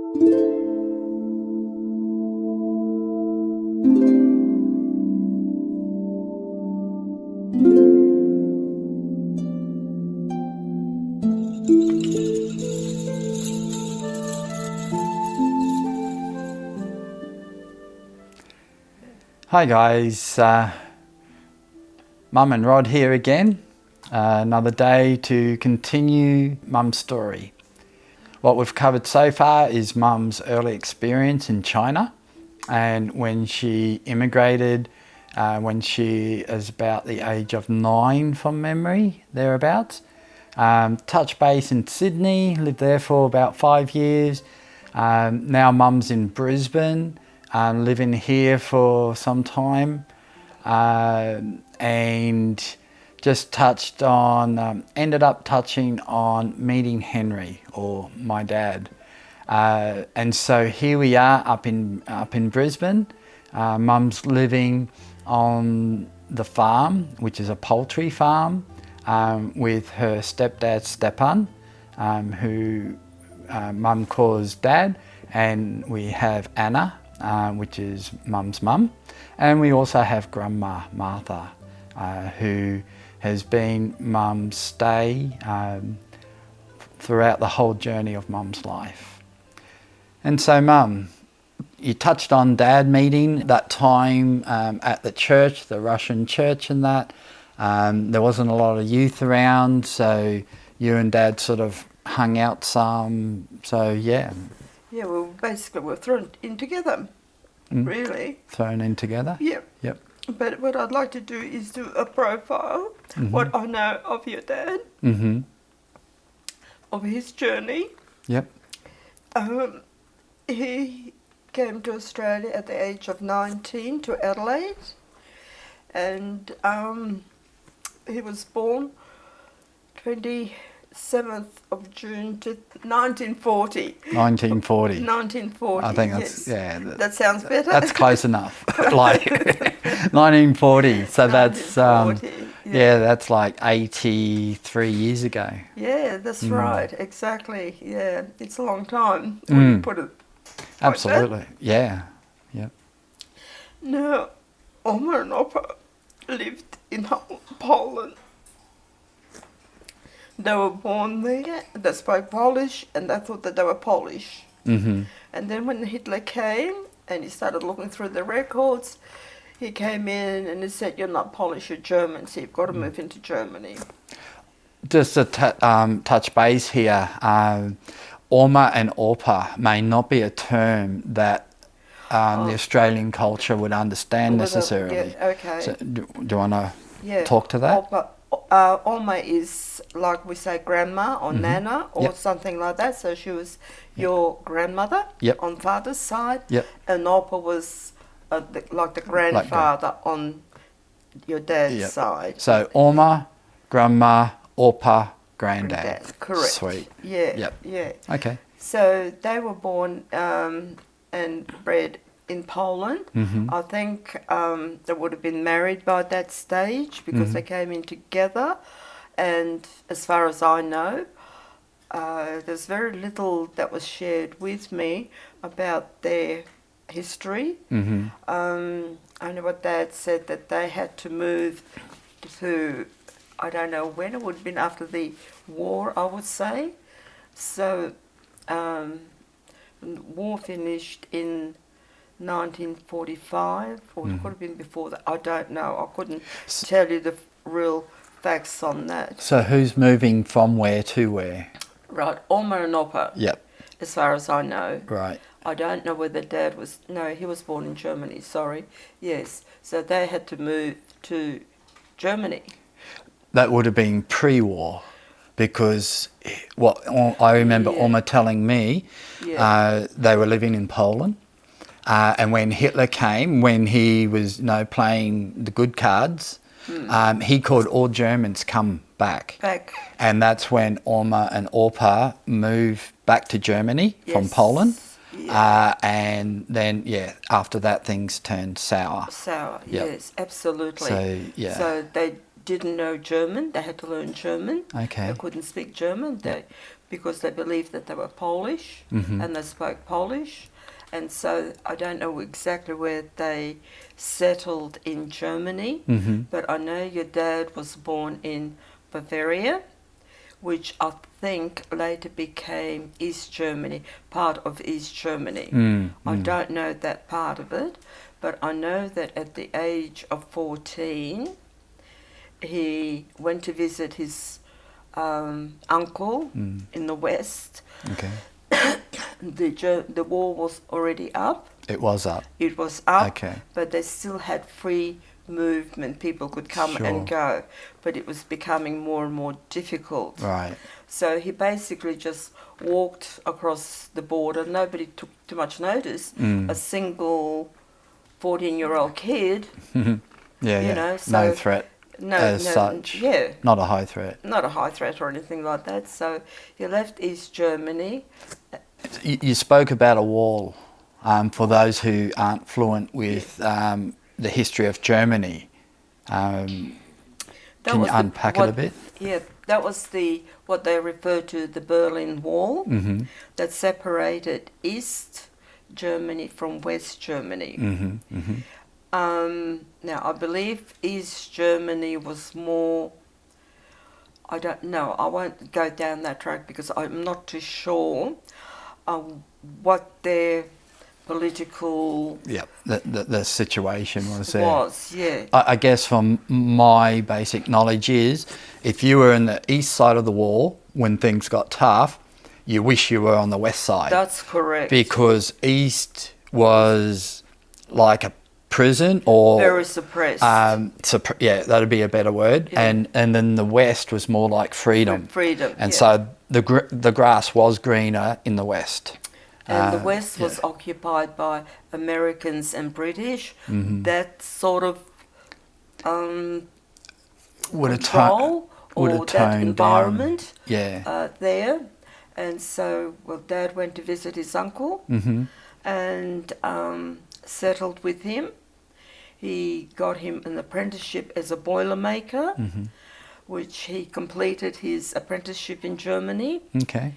Hi guys, Mum and Rod here again. Another day to continue Mum's story. What we've covered so far is Mum's early experience in China and when she immigrated when she is about the age of 9 from memory, thereabouts. Touch base in Sydney, lived there for about 5 years. Now Mum's in Brisbane. Living here for some time, and just touched on, ended up touching on meeting Henry, or my dad. And so here we are up in Brisbane. Mum's living on the farm, which is a poultry farm, with her stepdad Stepan, who Mum calls Dad, and we have Anna, which is Mum's mum, and we also have Grandma Martha, who has been Mum's stay throughout the whole journey of Mum's life. And so Mum, you touched on Dad meeting that time at the church, the Russian church, and that. There wasn't a lot of youth around, so you and Dad sort of hung out some, so yeah. Yeah, well, basically we're thrown in together, really. Thrown in together? Yep. Yep. But what I'd like to do is do a profile, what I know of your dad, of his journey. Yep. He came to Australia at the age of 19 to Adelaide, and he was born 27th of June to 1940. 1940. 1940. I think yes. that's, yeah. That sounds better. That's close enough. Like 1940. So that's, 1940, yeah, that's like 83 years ago. Yeah, that's right. Exactly. Yeah, it's a long time when you put it like Absolutely. that. Yeah. Yep. Now, Oma and Opa lived in Poland. They were born there, they spoke Polish, and they thought that they were Polish. And then when Hitler came and he started looking through the records, he came in and he said, "You're not Polish, you're German, so you've got to move into Germany." Just to touch base here, Oma and Opa may not be a term that the Australian culture would understand necessarily. Yeah, okay. So, do you want to talk to that? Oma is, like we say, grandma or nana or something like that. So she was your grandmother on father's side, and Opa was like the grandfather on your dad's side. So Oma, grandma, Opa, granddad. Correct. Sweet. Yeah. Yeah. Okay. So they were born and bred in Poland. I think they would have been married by that stage because they came in together. And as far as I know, there's very little that was shared with me about their history. I know what Dad said, that they had to move to, I don't know when, it would have been after the war, I would say. So the war finished in 1945, or it could have been before that. I don't know. I couldn't tell you the real facts on that. So who's moving from where to where? Right, Oma and Opa. Yep. As far as I know. Right. I don't know whether Dad was... No, he was born in Germany, sorry. Yes. So they had to move to Germany. That would have been pre-war, because what I remember Oma telling me, they were living in Poland. And when Hitler came, when he was playing the good cards, he called all Germans come back. And that's when Oma and Opa moved back to Germany from Poland. And then, after that things turned sour. Yes, absolutely. So, So they didn't know German. They had to learn German. Okay. They couldn't speak German because they believed that they were Polish and they spoke Polish. And so I don't know exactly where they settled in Germany, but I know your dad was born in Bavaria, which I think later became East Germany, part of East Germany. I don't know that part of it, but I know that at the age of 14, he went to visit his uncle in the West. Okay. The wall was already up. It was up. It was up, Okay. but they still had free movement. People could come Sure. and go, but it was becoming more and more difficult. Right. So he basically just walked across the border. Nobody took too much notice. A single 14-year-old kid, Yeah, you yeah. know, No so threat no, as no, such. yeah, Not a high threat. not a high threat or anything like that. So he left East Germany. You spoke about a wall. For those who aren't fluent with the history of Germany, can you unpack it a bit? Yeah, that was what they refer to the Berlin Wall that separated East Germany from West Germany. Now, I believe East Germany was more, I don't know, I won't go down that track because I'm not too sure what their political The situation was there. yeah. I guess from my basic knowledge is if you were in the east side of the wall when things got tough, you wish you were on the west side. That's correct. Because east was like a prison or... Very suppressed. Yeah, that'd be a better word. Yeah. And then the west was more like freedom. Freedom, And yeah. so the grass was greener in the west. And the West was occupied by Americans and British. That sort of control or that environment there. And so, well, Dad went to visit his uncle and settled with him. He got him an apprenticeship as a boilermaker, which he completed his apprenticeship in Germany. Okay.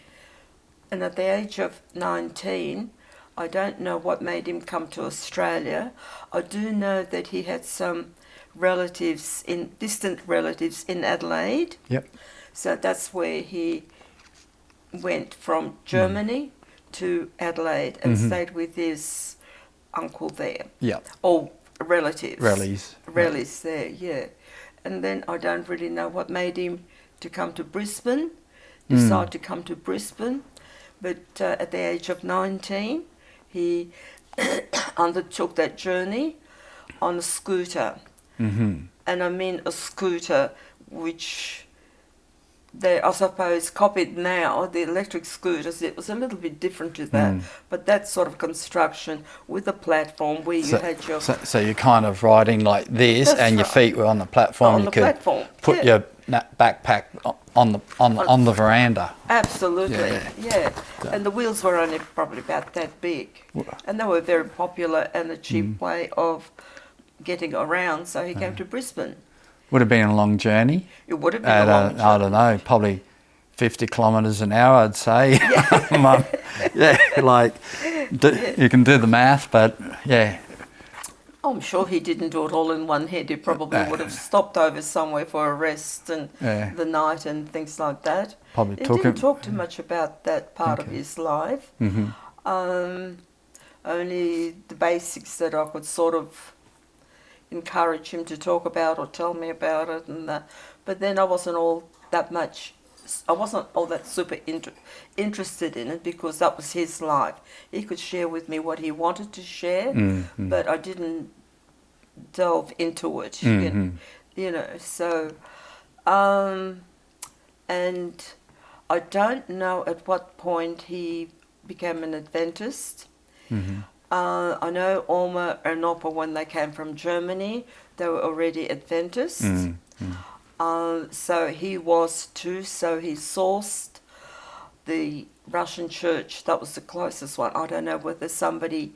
And at the age of 19, I don't know what made him come to Australia. I do know that he had some distant relatives in Adelaide. Yep. So that's where he went from Germany to Adelaide and stayed with his uncle there. Yep. Or relatives. Relatives there, yeah. And then I don't really know what made him to come to Brisbane, decide to come to Brisbane. But at the age of 19, he undertook that journey on a scooter. And I mean a scooter which they, I suppose, copied now, the electric scooters. It was a little bit different to that. But that sort of construction with a platform where you had your... So you're kind of riding like this and your feet were on the platform. On the platform, put your backpack on the veranda. Absolutely, yeah. And the wheels were only probably about that big. And they were very popular and a cheap way of getting around. So he came to Brisbane. Would have been a long journey. It would have been a long journey. I don't know, probably 50 kilometres an hour, I'd say. You can do the math, but yeah. I'm sure he didn't do it all in one hit. He probably would have stopped over somewhere for a rest and the night and things like that. Probably he didn't talk too much about that part of his life. Only the basics that I could sort of encourage him to talk about or tell me about it. But then I wasn't all that super interested in it because that was his life. He could share with me what he wanted to share, but I didn't delve into it, you know. So, and I don't know at what point he became an Adventist. I know Alma and Noppa, when they came from Germany, they were already Adventists. So he was too, so he sourced the Russian church. That was the closest one. I don't know whether somebody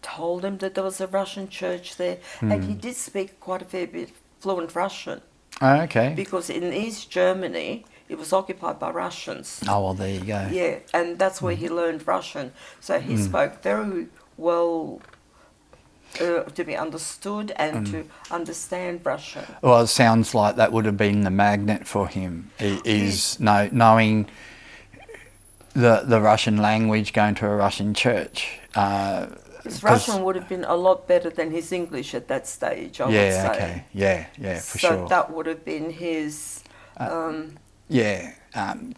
told him that there was a Russian church there. And he did speak quite a fair bit fluent Russian. Oh, okay. Because in East Germany, it was occupied by Russians. Oh, well, there you go. Yeah, and that's where he learned Russian. So he spoke very well to be understood and to understand Russian. Well, it sounds like that would have been the magnet for him, knowing the Russian language, going to a Russian church. His Russian would have been a lot better than his English at that stage, I would say. Okay. Yeah, for so sure. that would have been his...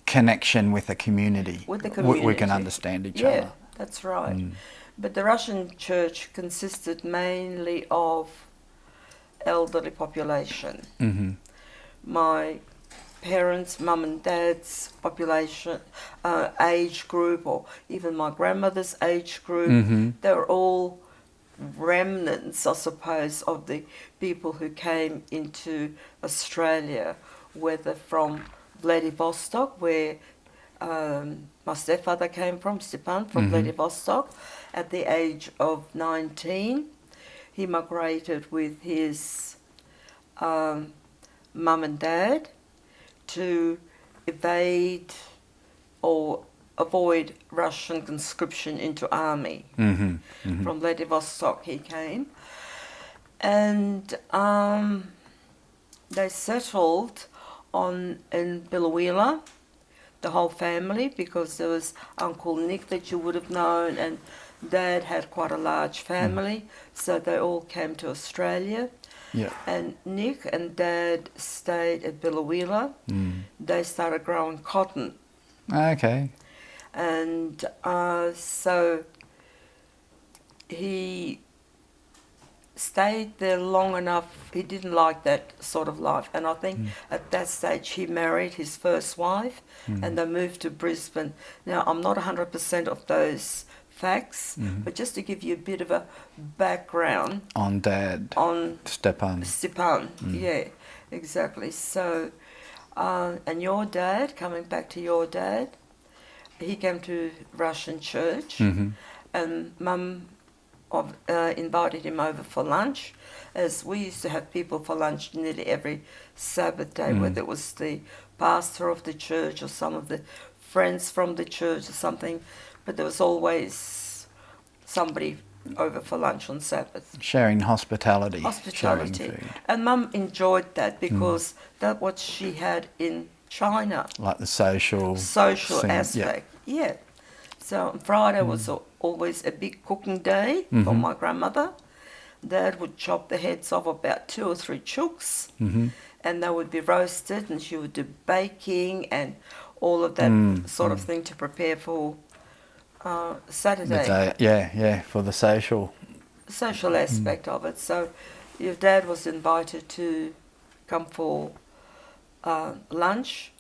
connection with the community. With the community. We can understand each yeah, other. That's right. But the Russian church consisted mainly of elderly population. Mm-hmm. My parents, mum and dad's population, age group, or even my grandmother's age group, they were all remnants, I suppose, of the people who came into Australia, whether from Vladivostok, where my stepfather came from, Stepan, from Vladivostok. At the age of 19, he migrated with his mum and dad to evade or avoid Russian conscription into army. From Vladivostok he came. And they settled in Biloela, the whole family, because there was Uncle Nick that you would have known, and Dad had quite a large family, so they all came to Australia. Yeah. And Nick and Dad stayed at Biloela. They started growing cotton. Okay. And so he stayed there long enough. He didn't like that sort of life. And I think at that stage he married his first wife and they moved to Brisbane. Now, I'm not 100% of those facts, but just to give you a bit of a background. On Dad. On Stepan. Yeah, exactly. So, and your dad, coming back to your dad, he came to Russian church and Mum invited him over for lunch, as we used to have people for lunch nearly every Sabbath day, whether it was the pastor of the church or some of the friends from the church or something, but there was always somebody over for lunch on Sabbath. Sharing hospitality. Hospitality. Sharing food. And Mum enjoyed that because that's what she had in China. Like the social thing. Aspect. Yeah. So on Friday was always a big cooking day for my grandmother. Dad would chop the heads off about 2 or 3 chooks and they would be roasted, and she would do baking and all of that sort of thing to prepare for Saturday. For the social Aspect of it. So your dad was invited to come for lunch,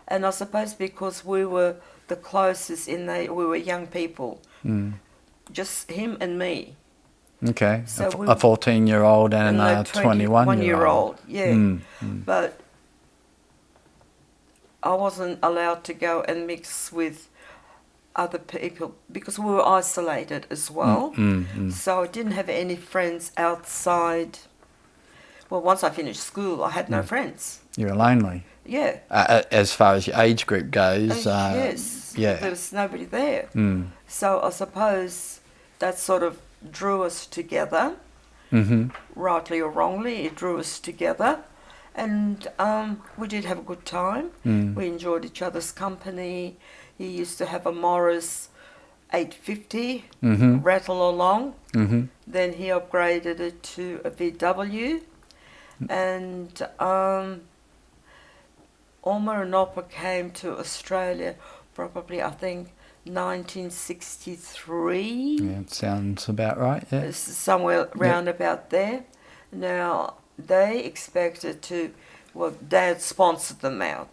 and I suppose because we were the closest we were young people, just him and me. Okay, So a 14-year-old and a 21-year-old. Yeah. But I wasn't allowed to go and mix with other people because we were isolated as well. So I didn't have any friends outside. Well, once I finished school, I had no friends. You were lonely. Yeah. As far as your age group goes. Yes. Yeah. There was nobody there. So I suppose that sort of drew us together. Rightly or wrongly, it drew us together. And we did have a good time. We enjoyed each other's company. He used to have a Morris 850 rattle along. Then he upgraded it to a VW. And Oma and Opa came to Australia probably, I think, 1963. Yeah, it sounds about right, yeah. Somewhere round about there. Now, they expected to, well, Dad sponsored them out.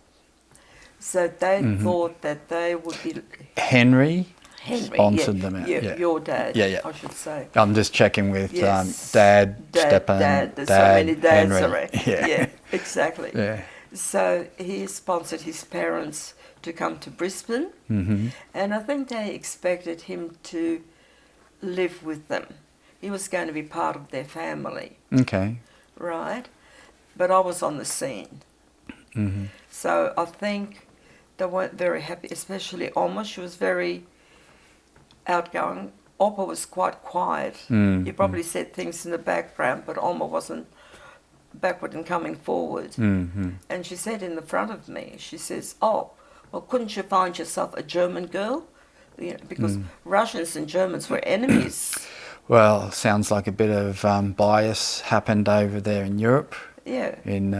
So they thought that they would be... Henry sponsored them out. Yeah, your dad, yeah. I should say. I'm just checking with Dad, Stepan, There's so many dads Henry. around. Yeah, exactly. Yeah. So he sponsored his parents to come to Brisbane, and I think they expected him to live with them. He was going to be part of their family. Okay. Right. but I was on the scene. Mm-hmm. So I think they weren't very happy, especially Alma. She was very outgoing. Alma was quite quiet. You probably said things in the background, but Alma wasn't backward and coming forward. Mm-hmm. And she said in the front of me, she says, "Oh, well, couldn't you find yourself a German girl?" You know, because Russians and Germans were enemies. Well, sounds like a bit of bias happened over there in Europe. Yeah. In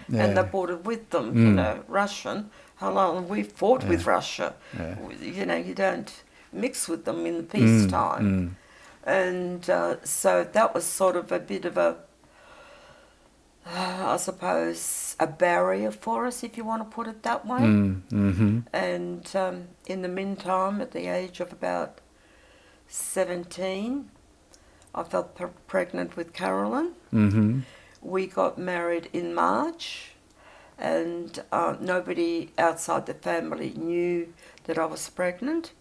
yeah. And they brought it with them, you know, Russian. Hello, and we fought with Russia. Yeah. You know, you don't mix with them in the peacetime. And so that was sort of a bit of a, I suppose, a barrier for us, if you want to put it that way. Mm-hmm. And in the meantime, at the age of about 17, I felt pregnant with Carolyn. Mm-hmm. We got married in March, and nobody outside the family knew that I was pregnant.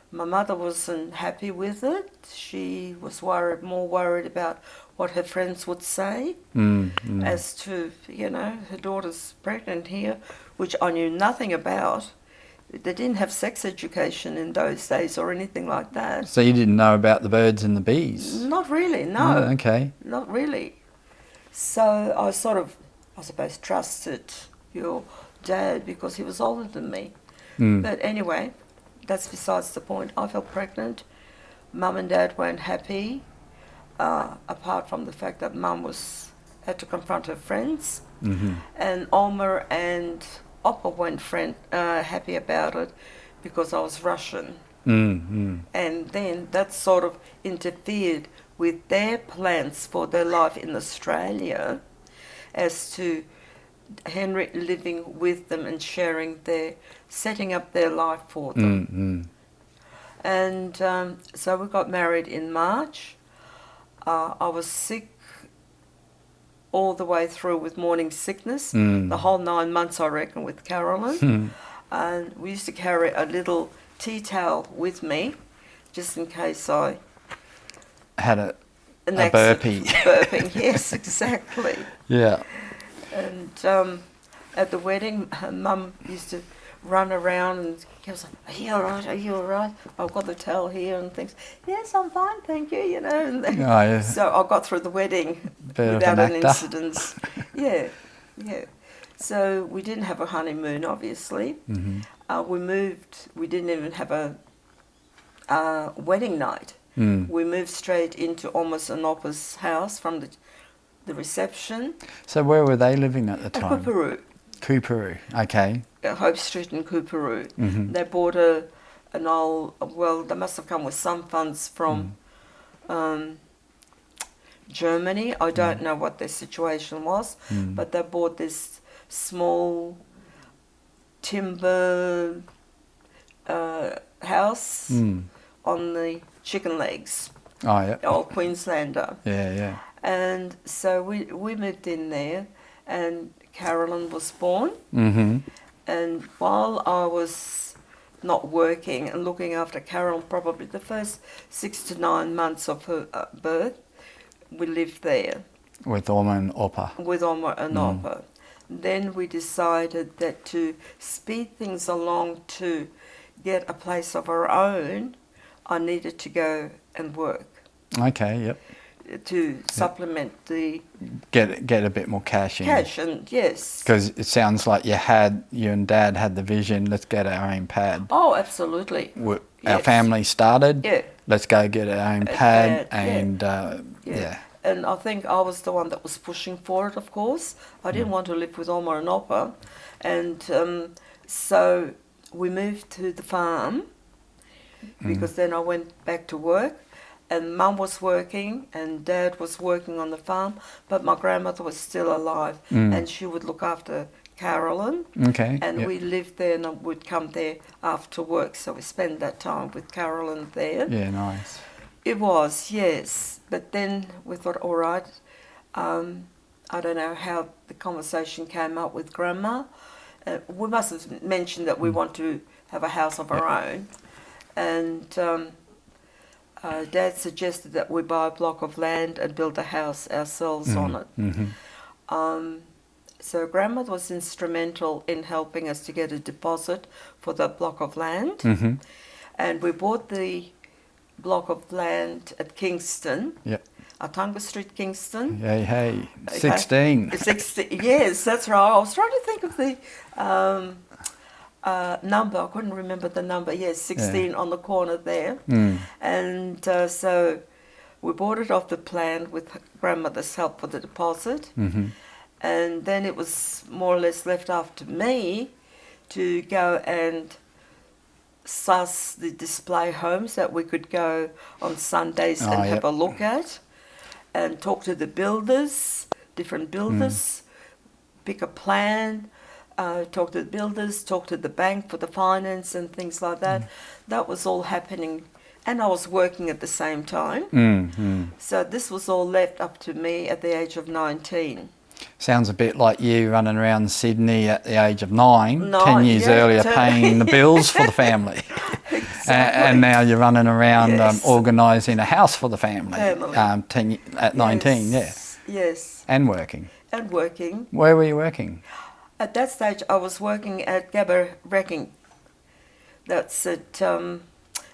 My mother wasn't happy with it. She was more worried about what her friends would say as to, you know, her daughter's pregnant here, which I knew nothing about. They didn't have sex education in those days or anything like that. So you didn't know about the birds and the bees? Not really, no. Oh, okay. Not really. So I sort of, I suppose, trusted your dad because he was older than me. But anyway, that's besides the point. I felt pregnant. Mum and Dad weren't happy, apart from the fact that Mum had to confront her friends. And Alma and Oppa weren't happy about it because I was Russian. And then that sort of interfered with their plans for their life in Australia as to Henry living with them and setting up their life for them. And so we got married in March. I was sick all the way through with morning sickness, the whole 9 months, I reckon, with Carolyn. And we used to carry a little tea towel with me just in case I had a accident. burpee. Burping, yes, exactly. Yeah. And at the wedding, Mum used to run around and he was like, "Are you all right? Are you all right? I've got the towel here," and things. "Yes, I'm fine, thank you," you know. And yeah. So I got through the wedding without an incident. Yeah. So we didn't have a honeymoon, obviously. We moved. We didn't even have a wedding night. We moved straight into almost an Oppa's house from the reception. So where were they living at the time? Coorparoo. Coorparoo, okay. Hope Street in Coorparoo. They bought an old, well, they must have come with some funds from Germany. I don't know what their situation was, but they bought this small timber house on the Chicken Legs. Oh, yeah. Old Queenslander. Yeah. And so we moved in there, and Carolyn was born. And while I was not working and looking after Carolyn, probably the first 6 to 9 months of her birth, we lived there. With Alma and Oppa. With Alma and Oppa. Then we decided that to speed things along to get a place of our own, I needed to go and work. Okay, yep. To supplement the... Get a bit more cash in. Cash, and yes. Because it sounds like you and Dad had the vision, let's get our own pad. Oh, absolutely. Our family started, yeah. Let's go get our own pad, and yeah. And I think I was the one that was pushing for it, of course. I didn't want to live with Alma and Oppa. And so we moved to the farm because then I went back to work. And Mum was working and Dad was working on the farm, but my grandmother was still alive and she would look after Carolyn. Okay. And we lived there and I would come there after work, so we spent that time with Carolyn there. Yeah, nice. It was, yes. But then we thought, all right, I don't know how the conversation came up with Grandma. We must have mentioned that we want to have a house of our own. And Dad suggested that we buy a block of land and build a house ourselves on it. So grandmother was instrumental in helping us to get a deposit for the block of land. Mm-hmm. And we bought the block of land at Kingston. Yep. Atunga Street, Kingston. Hey, Okay. 16. 16, yes, that's right. I was trying to think of the number. I couldn't remember the number. Yes, 16 on the corner there. Mm. And so we bought it off the plan with grandmother's help for the deposit. Mm-hmm. And then it was more or less left up to me to go and suss the display homes that we could go on Sundays and have a look at, and talk to the builders, different builders, pick a plan, talk to the builders, talk to the bank for the finance and things like that. That was all happening, and I was working at the same time. So this was all left up to me at the age of 19. Sounds a bit like you running around Sydney at the age of 9, 10 years yeah, earlier, paying the bills for the family. Exactly. And now you're running around organising a house for the family. At 19, Yes. And working. And working. Where were you working? At that stage, I was working at Gabba Wrecking. That's at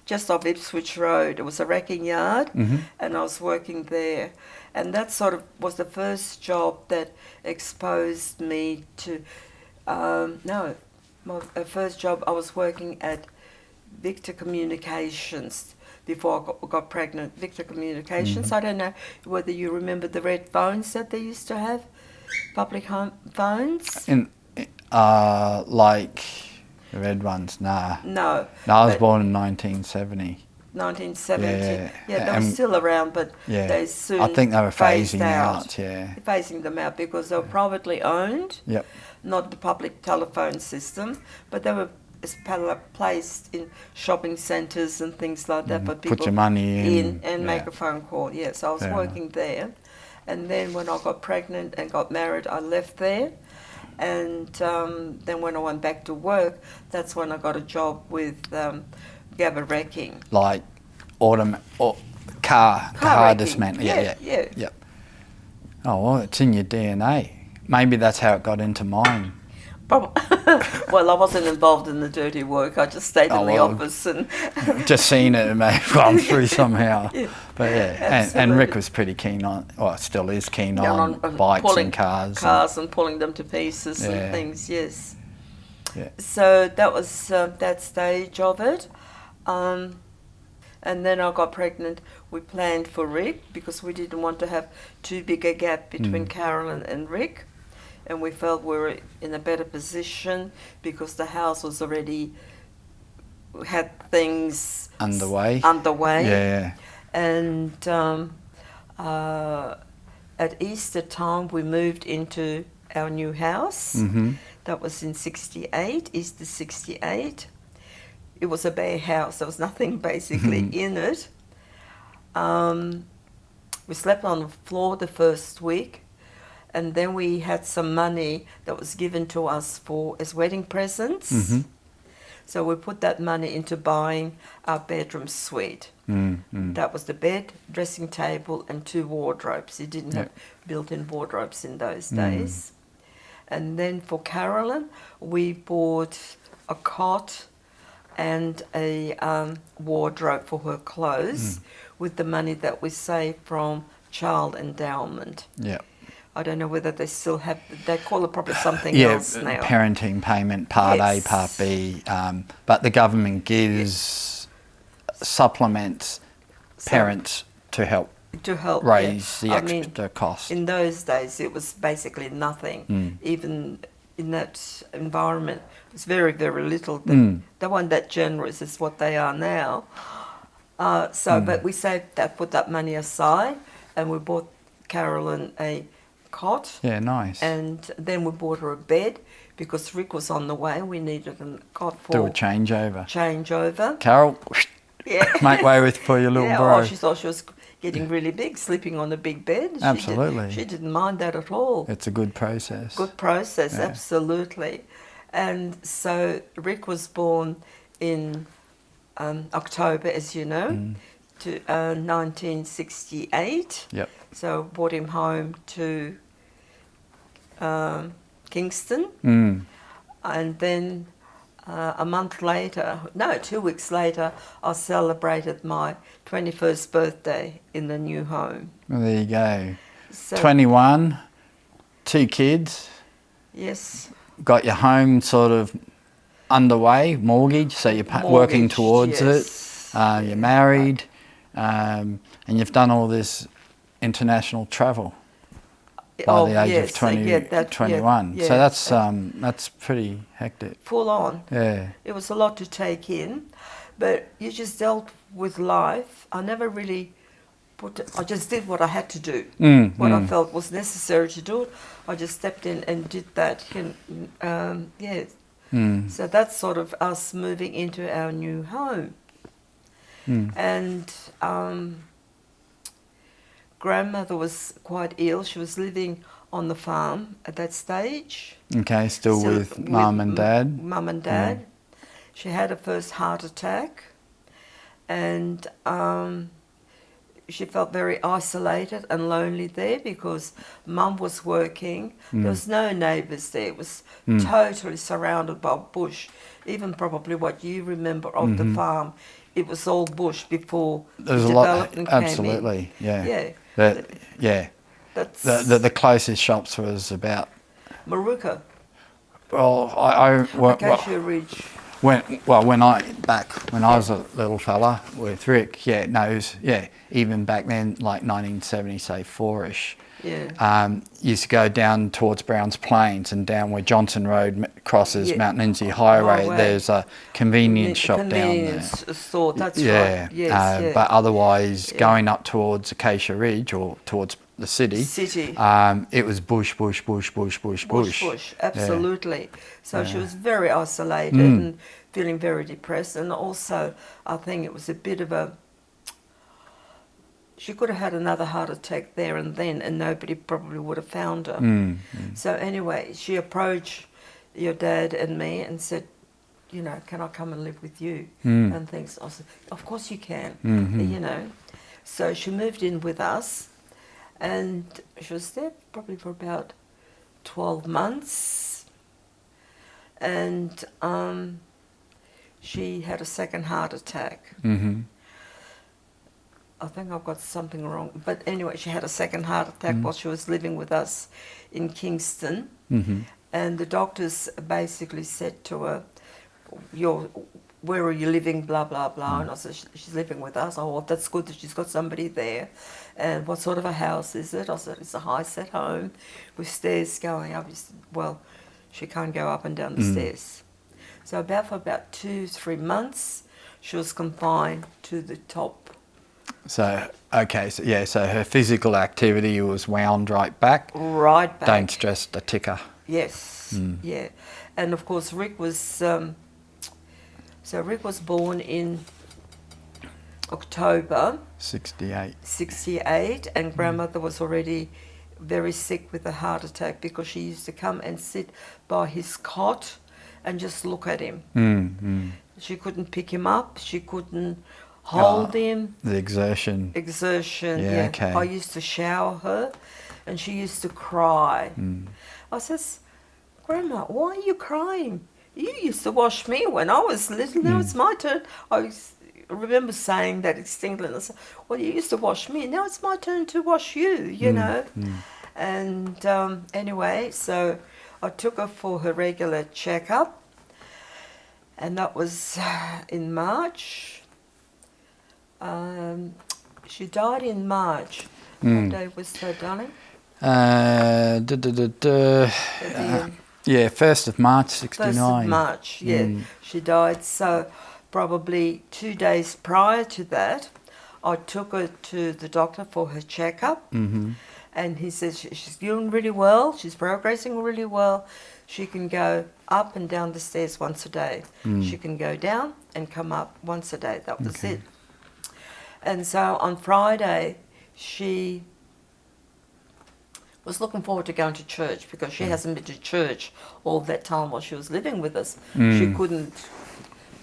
just off Ipswich Road. It was a wrecking yard, and I was working there. And that sort of was the first job that exposed me to, my first job, I was working at Victor Communications before I got pregnant. Victor Communications, I don't know whether you remember the red phones that they used to have, public home phones. Like the red ones, nah. No. I was born in 1970. 1970. Yeah, they were still around, but they soon I think they were phasing out. Phasing them out because they were privately owned, not the public telephone system, but they were placed in shopping centres and things like that for people put your money in and make a phone call. Yeah, so I was working there. And then when I got pregnant and got married, I left there. And then when I went back to work, that's when I got a job with Gabba Wrecking. Like car dismantling. Yeah. Oh, well, it's in your DNA. Maybe that's how it got into mine. Well, I wasn't involved in the dirty work. I just stayed in the office and just seen it and maybe gone through somehow. But and Rick was pretty keen on, well, still is keen on bikes and cars and pulling them to pieces and things. Yes. Yeah. So that was that stage of it. And then I got pregnant. We planned for Rick because we didn't want to have too big a gap between Carolyn and Rick. And we felt we were in a better position because the house was already had things underway. Yeah. And at Easter time, we moved into our new house. That was in 68, Easter 68. It was a bare house. There was nothing basically in it. We slept on the floor the first week. And then we had some money that was given to us as wedding presents. So we put that money into buying our bedroom suite. That was the bed, dressing table, and 2 wardrobes. You didn't have built-in wardrobes in those days. And then for Carolyn, we bought a cot and a wardrobe for her clothes with the money that we saved from child endowment. Yeah. I don't know whether they still have, they call it probably something else now. Parenting payment, Part A, Part B. But the government gives supplements parents to help raise the extra cost. In those days, it was basically nothing. Even in that environment, it was very, very little. They weren't that generous as what they are now. But we saved that, put that money aside, and we bought Carolyn a cot. Yeah, nice. And then we bought her a bed because Rick was on the way. We needed a cot for... Do a changeover. Carol, make way for your little bro. Oh, she thought she was getting really big, sleeping on a big bed. Absolutely. She didn't mind that at all. It's a good process. Absolutely. And so Rick was born in October, as you know, to 1968. Yep. So brought him home to Kingston, and then a month later, no, 2 weeks later, I celebrated my 21st birthday in the new home. Well, there you go. So, 21, 2 kids, yes, got your home sort of underway, mortgage, so you're working mortgaged, towards yes. it. You're married, and you've done all this international travel by the age of 21. Yeah, So that's pretty hectic. full on. Yeah. It was a lot to take in, but you just dealt with life. I never really I just did what I had to do, what I felt was necessary to do. I just stepped in and did that. Yeah. So that's sort of us moving into our new home. And grandmother was quite ill. She was living on the farm at that stage. Okay, still with mum and dad? Mum and dad. She had her first heart attack, and she felt very isolated and lonely there because mum was working. There was no neighbours there. It was totally surrounded by bush. Even probably what you remember of the farm, it was all bush before There's the a lot, development came in. absolutely, yeah. Yeah. That's The closest shops was about. Maruka, Well, Acacia Ridge. when I was a little fella with Rick, even back then, like 1970, say 4-ish. Yeah. Used to go down towards Browns Plains and down where Johnson Road crosses Mount Lindsay Highway. Highway. There's a convenience shop Convenience down there. store, that's right. Yes, But otherwise, going up towards Acacia Ridge or towards the city, it was bush, absolutely. So she was very isolated and feeling very depressed, and also I think it was a bit of a, she could have had another heart attack there and then, and nobody probably would have found her. So anyway, she approached your dad and me and said, can I come and live with you? And things. I said, of course you can, So she moved in with us, and she was there probably for about 12 months. And she had a second heart attack. I think I've got something wrong. But anyway, she had a second heart attack while she was living with us in Kingston. And the doctors basically said to her, where are you living, blah, blah, blah. And I said, she's living with us. Oh, well, that's good that she's got somebody there. And what sort of a house is it? I said, it's a high-set home with stairs going up. He said, well, she can't go up and down the stairs. So for about 2-3 months, she was confined to the top. So her physical activity was wound right back. Right back. Don't stress the ticker. Yes, yeah. And of course, Rick was born in October 68, and grandmother was already very sick with a heart attack because she used to come and sit by his cot and just look at him. She couldn't pick him up. She couldn't hold him. The exertion. Yeah. Okay. I used to shower her, and she used to cry. I says, Grandma, why are you crying? You used to wash me when I was little. Now it's my turn. I remember saying that distinctly. And I said, well, you used to wash me. Now it's my turn to wash you, you know. And anyway, so I took her for her regular checkup. And that was in March. She died in March. What day was that, darling? 1st of March, 69. 1st of March, yeah. She died. So probably 2 days prior to that, I took her to the doctor for her checkup. And he says she's doing really well. She's progressing really well. She can go up and down the stairs once a day. She can go down and come up once a day. That was it. And so on Friday, she was looking forward to going to church because she hasn't been to church all that time while she was living with us. She couldn't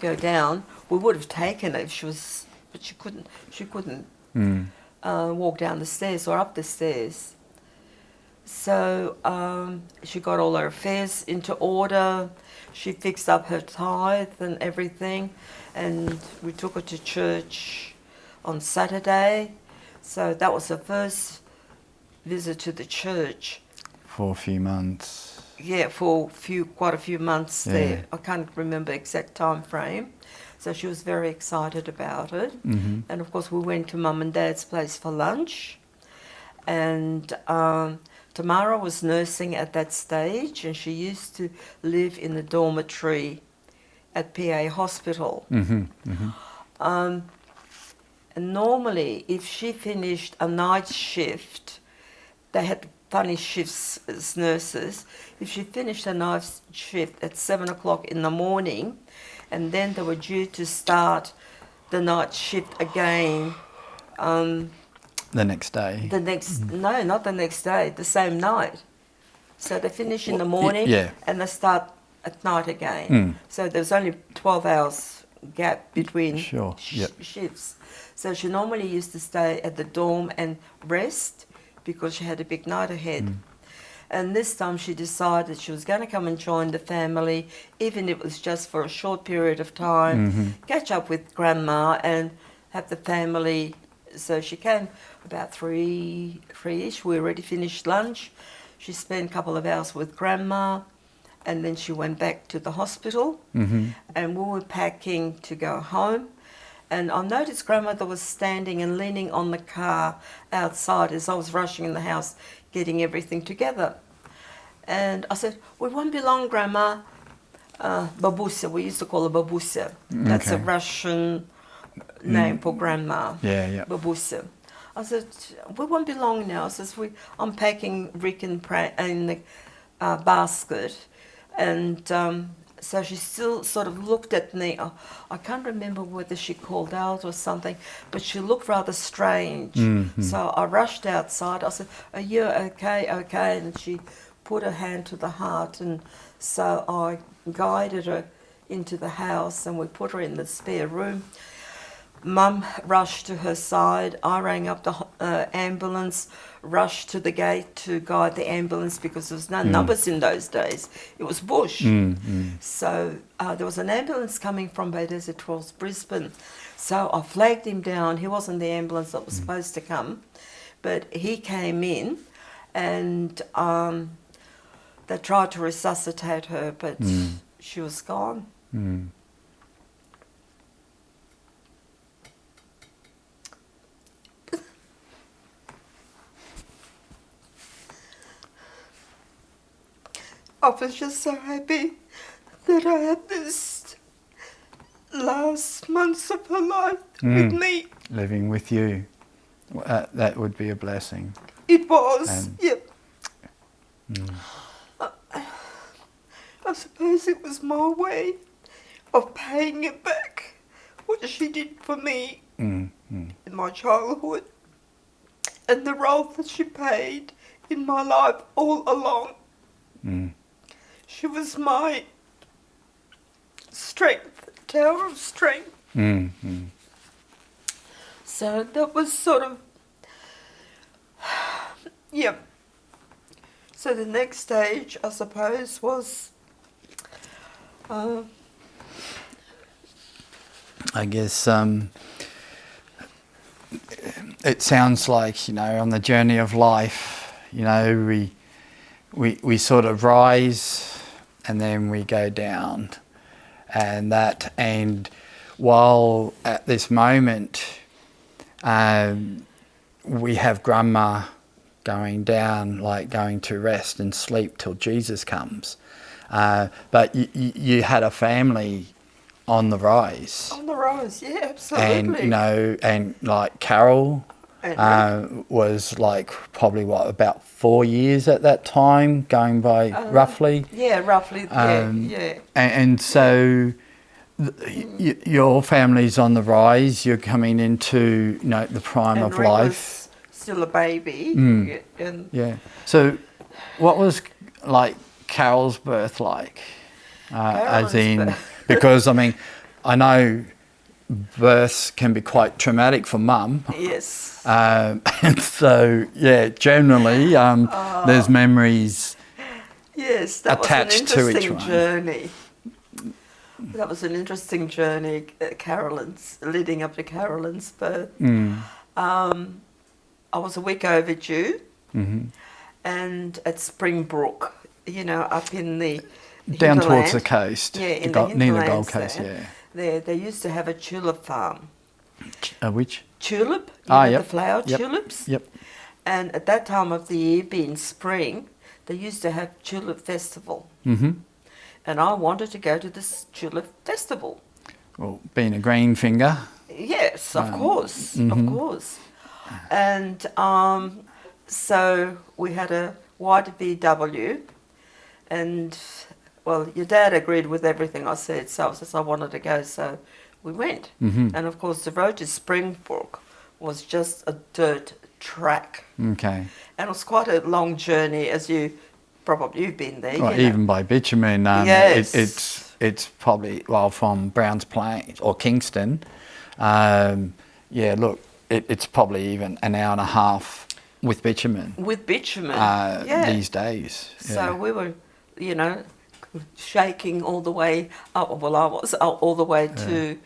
go down. We would have taken her if she was, but she couldn't. She couldn't walk down the stairs or up the stairs. So she got all her affairs into order. She fixed up her tithe and everything, and we took her to church on Saturday. So that was her first visit to the church. For a few months. Yeah, for quite a few months Yeah. there. I can't remember exact time frame. So she was very excited about it. Mm-hmm. And of course we went to Mum and Dad's place for lunch. And Tamara was nursing at that stage, and she used to live in the dormitory at PA Hospital. Mm-hmm. Mm-hmm. And normally, if she finished a night shift, they had funny shifts as nurses. If she finished a night shift at 7 o'clock in the morning, and then they were due to start the night shift again. The next day. No, not the next day, the same night. So they finish in the morning, yeah. and they start at night again. Mm. So there's only 12 hours gap between Sure. Yep. shifts. So she normally used to stay at the dorm and rest because she had a big night ahead. Mm. And this time she decided she was going to come and join the family, even if it was just for a short period of time, Mm-hmm. catch up with Grandma and have the family. So she came about 3-ish. We already finished lunch. She spent a couple of hours with Grandma, and then she went back to the hospital. Mm-hmm. And we were packing to go home. And I noticed Grandmother was standing and leaning on the car outside as I was rushing in the house, getting everything together. And I said, "We won't be long, Grandma." Babusa, we used to call her Babusa. That's a Okay. Russian name for Grandma. Yeah, yeah. Babusa. I said, "We won't be long now." I says, I'm packing Rick in the basket. And so she still sort of looked at me. I can't remember whether she called out or something, but she looked rather strange. Mm-hmm. So I rushed outside. I said, "Are you okay? Okay." And she put her hand to the heart, and so I guided her into the house, and we put her in the spare room. Mum rushed to her side. I rang up the ambulance, rushed to the gate to guide the ambulance because there was no numbers in those days. It was bush. So there was an ambulance coming from Bay Desert towards Brisbane. So I flagged him down. He wasn't the ambulance that was supposed to come, but he came in, and they tried to resuscitate her, but she was gone. Mm. I was just so happy that I had this last months of her life with me. Living with you. That would be a blessing. It was, And- yep. I suppose it was my way of paying it back, what she did for me in my childhood, and the role that she played in my life all along. She was my strength, tower of strength. So that was sort of, yeah. So the next stage, I suppose, was I guess it sounds like, on the journey of life, we sort of rise and then we go down, and while at this moment we have Grandma going down, like going to rest and sleep till Jesus comes, but you had a family on the rise. on the rise, yeah, absolutely. And like Carol And was like probably about 4 years at that time, going by roughly. yeah, roughly, yeah. And so your family's on the rise. You're coming into the prime And of Rick life. was still a baby. And Yeah. So, what was like Carol's birth like? As Carolyn's in, birth. because I mean, I know births can be quite traumatic for mum. Yes. And so, yeah, generally, there's memories Yes, that was an attached to each interesting one. journey. That was an interesting journey, Carolyn's, leading up to Carolyn's birth. I was a week overdue, and at Springbrook, you know, up in the Down towards hinterland. the coast. Yeah, in Near the hinterlands Gold Coast, there. yeah. They used to have a tulip farm. Which? Tulip, Yep. the flower Yep. tulips. Yep. And at that time of the year, being spring, they used to have tulip festival. Mm-hmm. And I wanted to go to this tulip festival. Well, being a green finger. Yes, of course, of course. And so we had a white VW, and well, your dad agreed with everything I said, so I wanted to go, so we went. And of course, the road to Springbrook was just a dirt track, Okay. and it was quite a long journey, as you've been there. Well, you know. even by bitumen, Yes. it's probably, well, from Browns Plains or Kingston. Yeah, look, it's probably even an hour and a half with bitumen. With bitumen, yeah. These days. Yeah. So we were, you know, shaking all the way up. Well, I was all the way to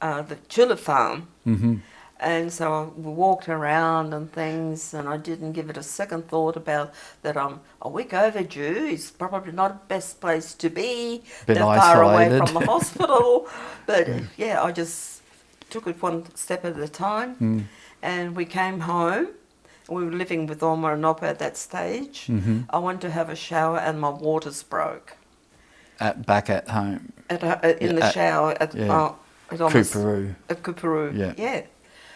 the tulip farm. Mm-hmm. And so we walked around and things, and I didn't give it a second thought about that I'm a week overdue. It's probably not the best place to be. Bit They're far away isolated. from the hospital. But yeah, I just took it one step at a time. And we came home. We were living with Oma and Opa at that stage. I went to have a shower and my waters broke. Back at home. In the shower at Coorparoo. At Coorparoo, Yeah.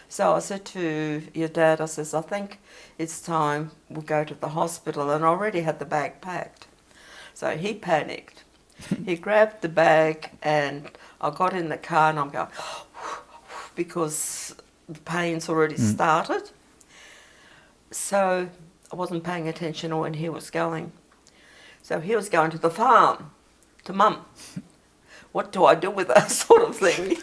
So I said to your dad, I says, I think it's time we go to the hospital. And I already had the bag packed. So he panicked. He grabbed the bag and I got in the car and I'm going, because the pain's already started. So I wasn't paying attention to when he was going. So he was going to the farm, to Mum. What do I do with that sort of thing?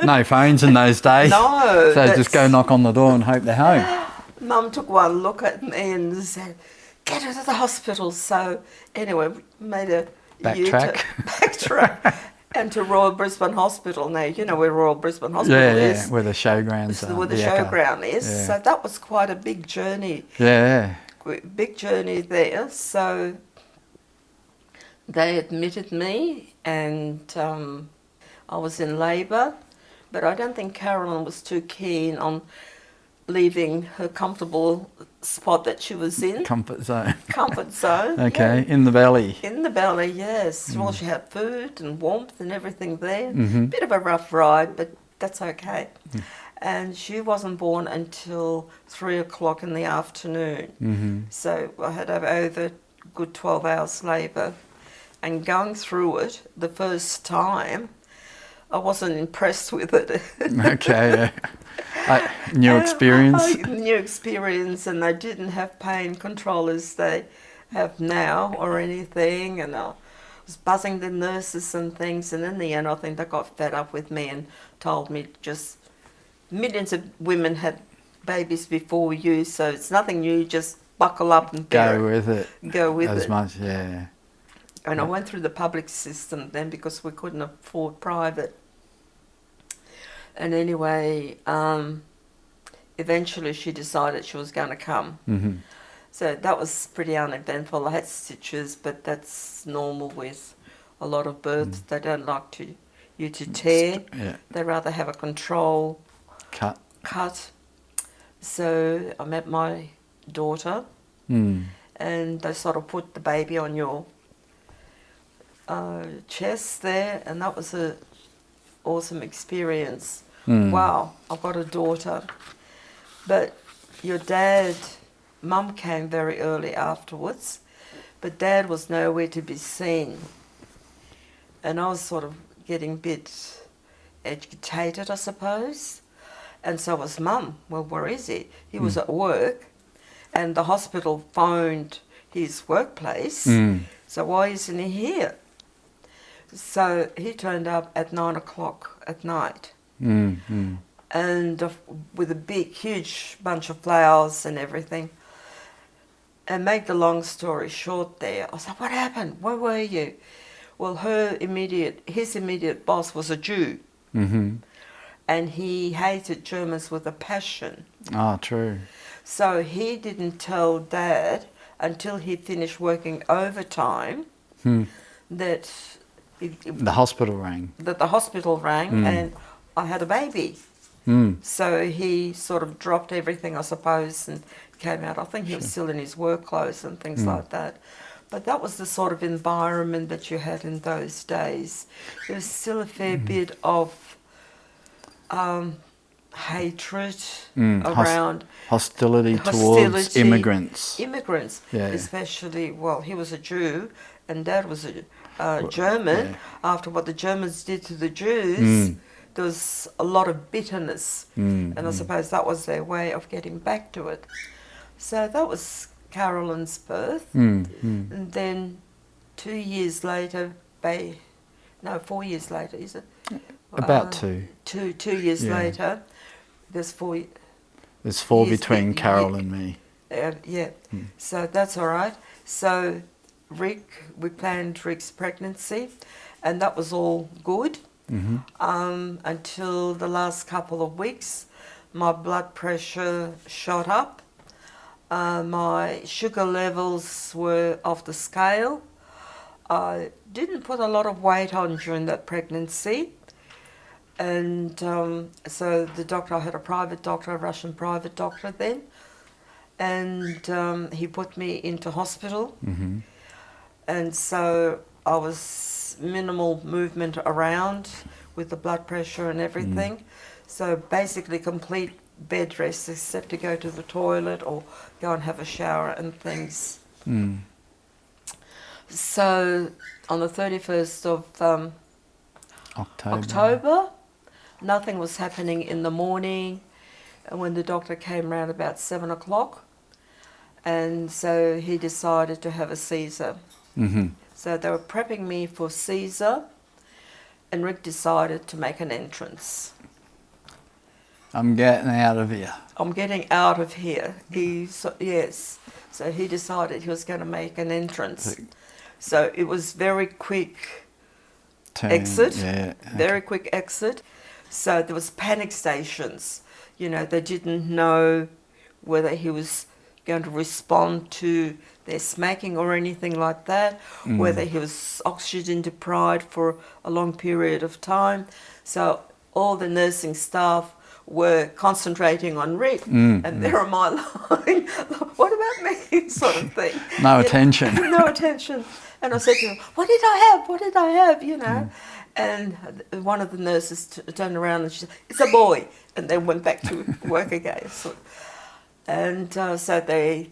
No phones in those days. No. So just go knock on the door and hope they're home. Mum took one look at me and said, get her to the hospital. So anyway, we made a backtrack and to Royal Brisbane Hospital. Now, you know where Royal Brisbane Hospital is. Yeah, where the showgrounds are. Where the showground is. Yeah. So that was quite a big journey. Yeah. Big journey there. So they admitted me and I was in labour. But I don't think Carolyn was too keen on leaving her comfortable spot that she was in. Comfort zone. Comfort zone. Okay, yeah. in the belly. In the belly, yes. Well, she had food and warmth and everything there. Bit of a rough ride, but that's okay. And she wasn't born until 3 o'clock in the afternoon. So I had over a good 12 hours labour. And going through it the first time, I wasn't impressed with it. Okay, new experience. New experience, and I didn't have pain control as they have now or anything, and I was buzzing the nurses and things, and in the end I think they got fed up with me and told me just millions of women had babies before you, so it's nothing new, just buckle up and go with it. Go with as it. much, yeah. And I went through the public system then because we couldn't afford private. And anyway, eventually she decided she was going to come. So that was pretty uneventful. I had stitches, but that's normal with a lot of births. They don't like you to tear. Yeah. They rather have a control cut. So I met my daughter, and they sort of put the baby on your chest there, and that was a awesome experience. Wow, I've got a daughter. But your dad, Mum came very early afterwards, but Dad was nowhere to be seen. And I was sort of getting a bit agitated, I suppose. And so was Mum. Well, where is he? He was at work, and the hospital phoned his workplace. So why isn't he here? So he turned up at 9 o'clock at night, and with a big, huge bunch of flowers and everything. And make the long story short there, I was like, what happened? Where were you? Well, his immediate boss was a Jew, and he hated Germans with a passion. Oh, true. So he didn't tell Dad until he finished working overtime that The hospital rang. the hospital rang and I had a baby. So he sort of dropped everything, I suppose, and came out. I think he was still in his work clothes and things like that. But that was the sort of environment that you had in those days. There was still a fair bit of hatred around hostility towards immigrants. Immigrants, Yeah. especially, well, he was a Jew and Dad was a German. Yeah. After what the Germans did to the Jews, there was a lot of bitterness. And I suppose that was their way of getting back to it. So that was Carolyn's birth. And then 2 years later, 4 years later, is it? About two. 2 years Yeah. later, there's 4 There's four years between be- Carol and me. yeah. So that's all right. So we planned Rick's pregnancy, and that was all good until the last couple of weeks. My blood pressure shot up. My sugar levels were off the scale. I didn't put a lot of weight on during that pregnancy. And so the doctor, I had a private doctor, a Russian private doctor then, and he put me into hospital. And so I was minimal movement around with the blood pressure and everything. So basically complete bed rest except to go to the toilet or go and have a shower and things. So on the 31st of October, nothing was happening in the morning, and when the doctor came around about 7 o'clock, and so he decided to have a Caesar. So they were prepping me for Caesar, and Rick decided to make an entrance. I'm getting out of here. I'm getting out of here. Yes. So he decided he was going to make an entrance. So it was very quick exit. Yeah. Very quick exit. So there was panic stations. You know, they didn't know whether he was going to respond to their smacking or anything like that, whether he was oxygen deprived for a long period of time. So all the nursing staff were concentrating on Rick, and there am I lying, what about me, sort of thing. No attention. No attention. And I said to him, what did I have, you know? And one of the nurses turned around and she said, it's a boy, and then went back to work again. And so they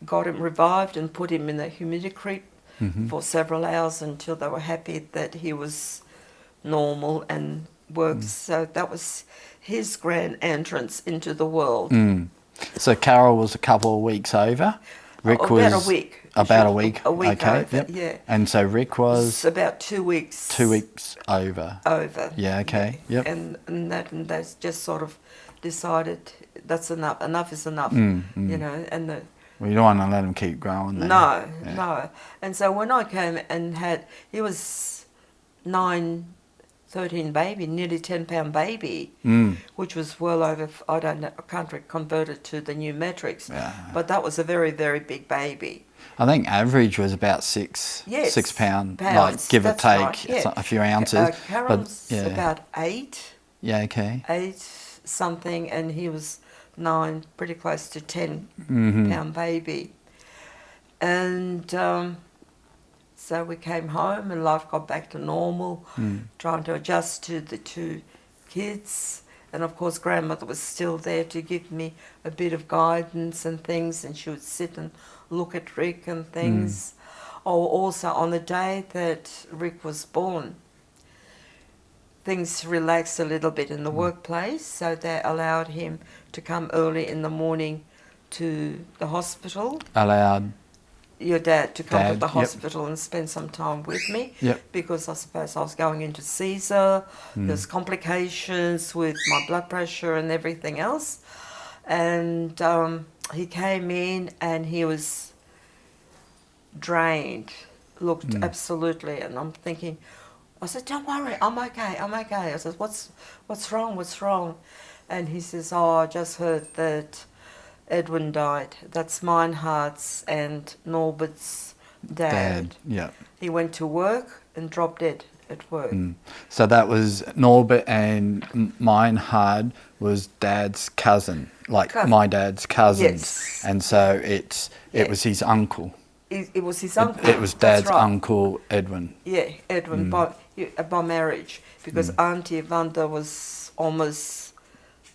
got him revived and put him in the humidicrip for several hours until they were happy that he was normal and worked. So that was his grand entrance into the world. So Carol was a couple of weeks over. Rick was about a week. About a week. A week okay. over, yeah. And so Rick was about 2 weeks. 2 weeks over. Over. Yeah. Okay. Yep. And they just sort of decided that's enough. Enough is enough. You know. And Well, you don't want to let him keep growing. Then. No. And so when I came and he was 13 baby, nearly 10-pound baby, which was well over, I can't convert it to the new metrics, but that was a very, very big baby. I think average was about 6 pounds, like give or take right, a few ounces. Carol's about 8. Yeah, okay. 8 something, and he was 9, pretty close to 10-pound baby. And so we came home and life got back to normal, trying to adjust to the 2 kids. And of course grandmother was still there to give me a bit of guidance and things, and she would sit and look at Rick and things. Oh, also on the day that Rick was born, things relaxed a little bit in the workplace, so they allowed him to come early in the morning to the hospital. Allowed? your dad to come to Dad, the yep. hospital and spend some time with me. Yep. Because I suppose I was going into Caesar. There's complications with my blood pressure and everything else. And he came in and he was drained, looked absolutely, and I'm thinking, I said, don't worry, I'm okay. I said, what's wrong? And he says, oh, I just heard that Edwin died. That's Meinhardt's and Norbert's dad. Yeah. He went to work and dropped dead at work. So that was Norbert and Meinhard was Dad's cousin, like my dad's cousins. Yes. And so it was his uncle. It was his uncle. It was That's Dad's right. uncle, Edwin. Yeah, Edwin by marriage, because Auntie Wanda was almost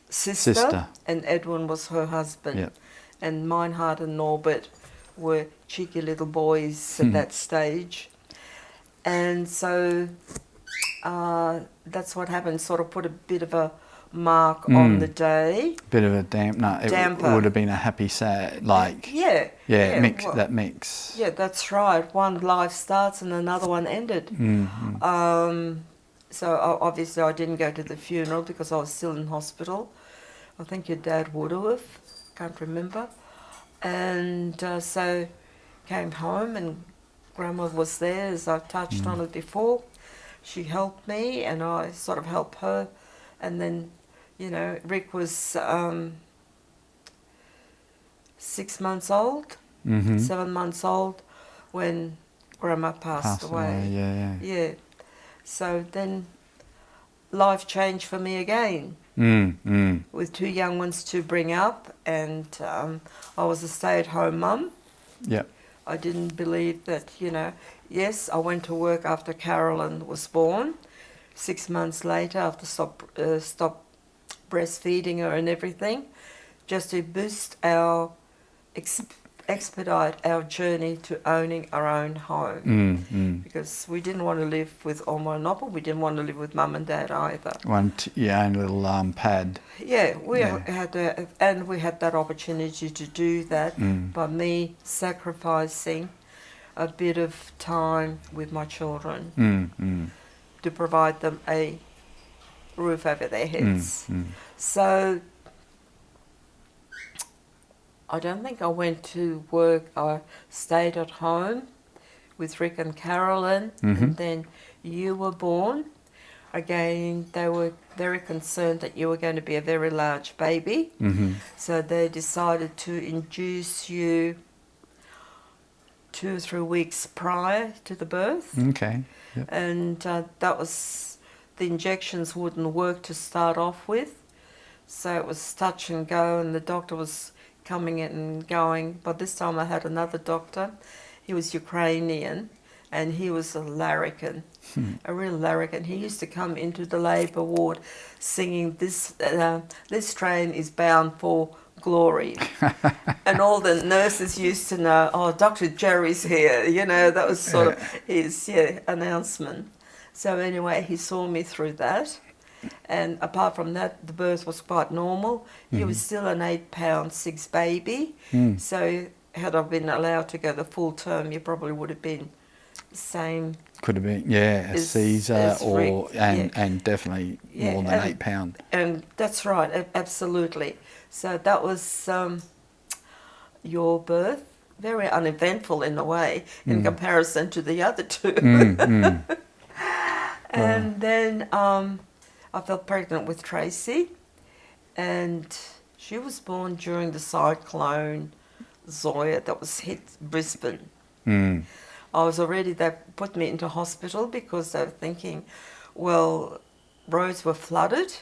sister, and Edwin was her husband. Yep. And Meinhard and Norbert were cheeky little boys at that stage. And so that's what happened, sort of put a bit of a mark on the day. Bit of a dampener. It would have been a happy, sad, like... Yeah. mix, well, that mix. Yeah, that's right. One life starts and another one ended. So obviously I didn't go to the funeral because I was still in hospital. I think your dad would have, can't remember. And so came home and Grandma was there, as I touched on it before. She helped me and I sort of helped her. And then, you know, Rick was 6 months old, 7 months old when Grandma passed away. Yeah. So then life changed for me again. With 2 young ones to bring up, and I was a stay-at-home mum. Yep. I didn't believe that, you know, yes, I went to work after Carolyn was born. 6 months later, after stop breastfeeding her and everything, just to boost our, expedite our journey to owning our own home. Because we didn't want to live with Oma and Oppa, we didn't want to live with Mum and Dad either. Your own little pad. Yeah, we had that opportunity to do that by me sacrificing a bit of time with my children to provide them a roof over their heads. So I don't think I went to work. I stayed at home with Rick and Carolyn, and then you were born. Again, they were very concerned that you were going to be a very large baby. So they decided to induce you 2 or 3 weeks prior to the birth. Okay. Yep. And that was, the injections wouldn't work to start off with. So it was touch and go, and the doctor was coming in and going. By this time I had another doctor. He was Ukrainian, and he was a larrikin, a real larrikin. He used to come into the labour ward singing, this train is bound for glory. And all the nurses used to know, oh, Dr. Jerry's here. You know, that was sort of his announcement. So anyway, he saw me through that. And apart from that, the birth was quite normal. He was still an 8 pound 6 baby. So had I been allowed to go the full term, you probably would have been the same. Could have been, a Caesar or and definitely more than 8 pound. And that's right, absolutely. So that was your birth. Very uneventful in a way in comparison to the other 2. And then I fell pregnant with Tracy, and she was born during the cyclone Zoya that was hit Brisbane. They put me into hospital because they were thinking, well, roads were flooded.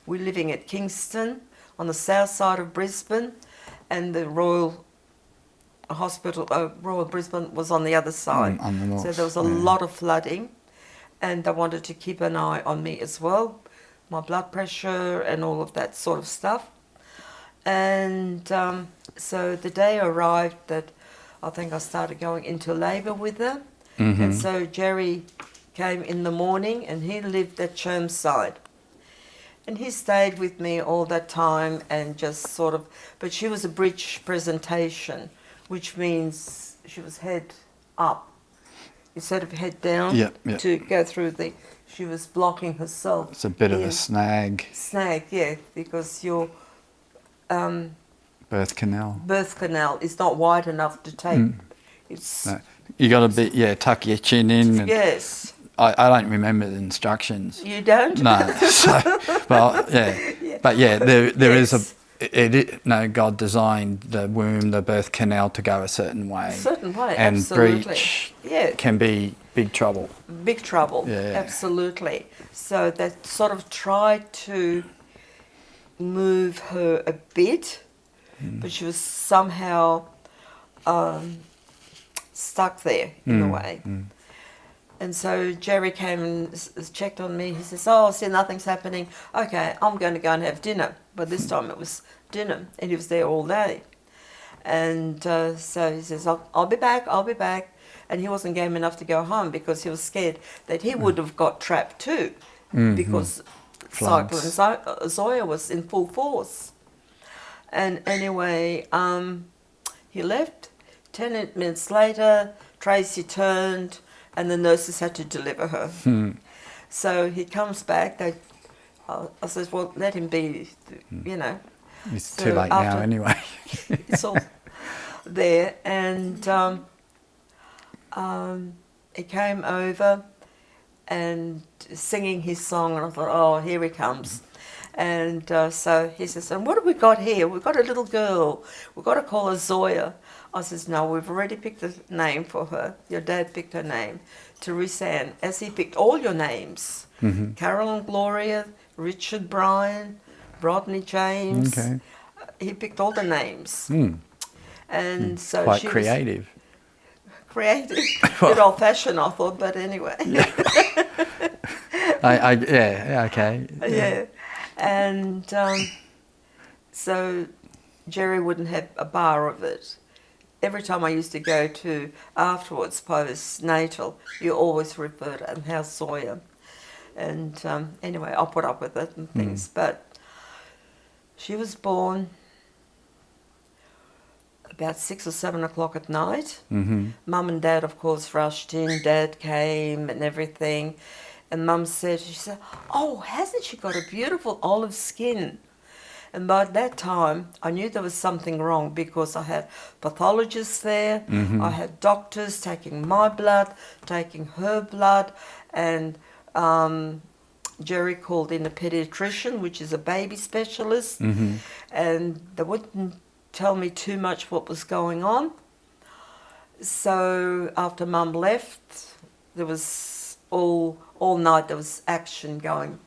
We're living at Kingston on the south side of Brisbane, and the Royal Brisbane was on the other side. On the north, so there was a lot of flooding, and they wanted to keep an eye on me as well, my blood pressure and all of that sort of stuff. And so the day arrived that I think I started going into labour with her. And so Jerry came in the morning, and he lived at Chermside. And he stayed with me all that time and just sort of, but she was a bridge presentation, which means she was head up instead of head down Yep, yep. to go through she was blocking herself. It's a bit of a snag. Snag, yeah, because your Birth canal. birth canal is not wide enough to take. It's No. You got to tuck your chin in. And yes. I don't remember the instructions. You don't? No. So, well, yeah. Yeah. But yeah, there is Yes. God designed the womb, the birth canal to go a certain way. A certain way, and absolutely. breach Yeah. can be big trouble. Big trouble. Yeah. Absolutely. So they sort of tried to move her a bit, but she was somehow stuck there in a way. And so Jerry came and checked on me. He says, "Oh, see, nothing's happening. Okay, I'm going to go and have dinner." But this time it was dinner, and he was there all day. And so he says, I'll be back, I'll be back. And he wasn't game enough to go home because he was scared that he would have got trapped too, because Floods. Cyclone Zoya was in full force. And anyway, he left. 10 minutes later, Tracy turned, and the nurses had to deliver her. So he comes back. I says, well, let him be, you know. It's So too late now anyway. It's all there. And he came over and singing his song, and I thought, oh, here he comes. And so he says, and what have we got here? We've got a little girl. We've got to call her Zoya. I says, no, we've already picked a name for her. Your dad picked her name, Teresa Ann, as he picked all your names. Carol and Gloria, Richard Bryan, Rodney James. Okay. He picked all the names. And so Quite she creative. was creative. Bit old fashioned, I thought, but anyway. Okay. Yeah. And so Jerry wouldn't have a bar of it. Every time I used to go to afterwards, postnatal, you always refer to and how's Zoya. And anyway, I'll put up with it and things. But she was born about 6 or 7 o'clock at night. Mum and Dad, of course, rushed in. Dad came and everything. And Mum said, oh, hasn't she got a beautiful olive skin? And by that time, I knew there was something wrong because I had pathologists there. I had doctors taking my blood, taking her blood, and Jerry called in a pediatrician, which is a baby specialist, and they wouldn't tell me too much what was going on. So after Mum left, there was all night there was action going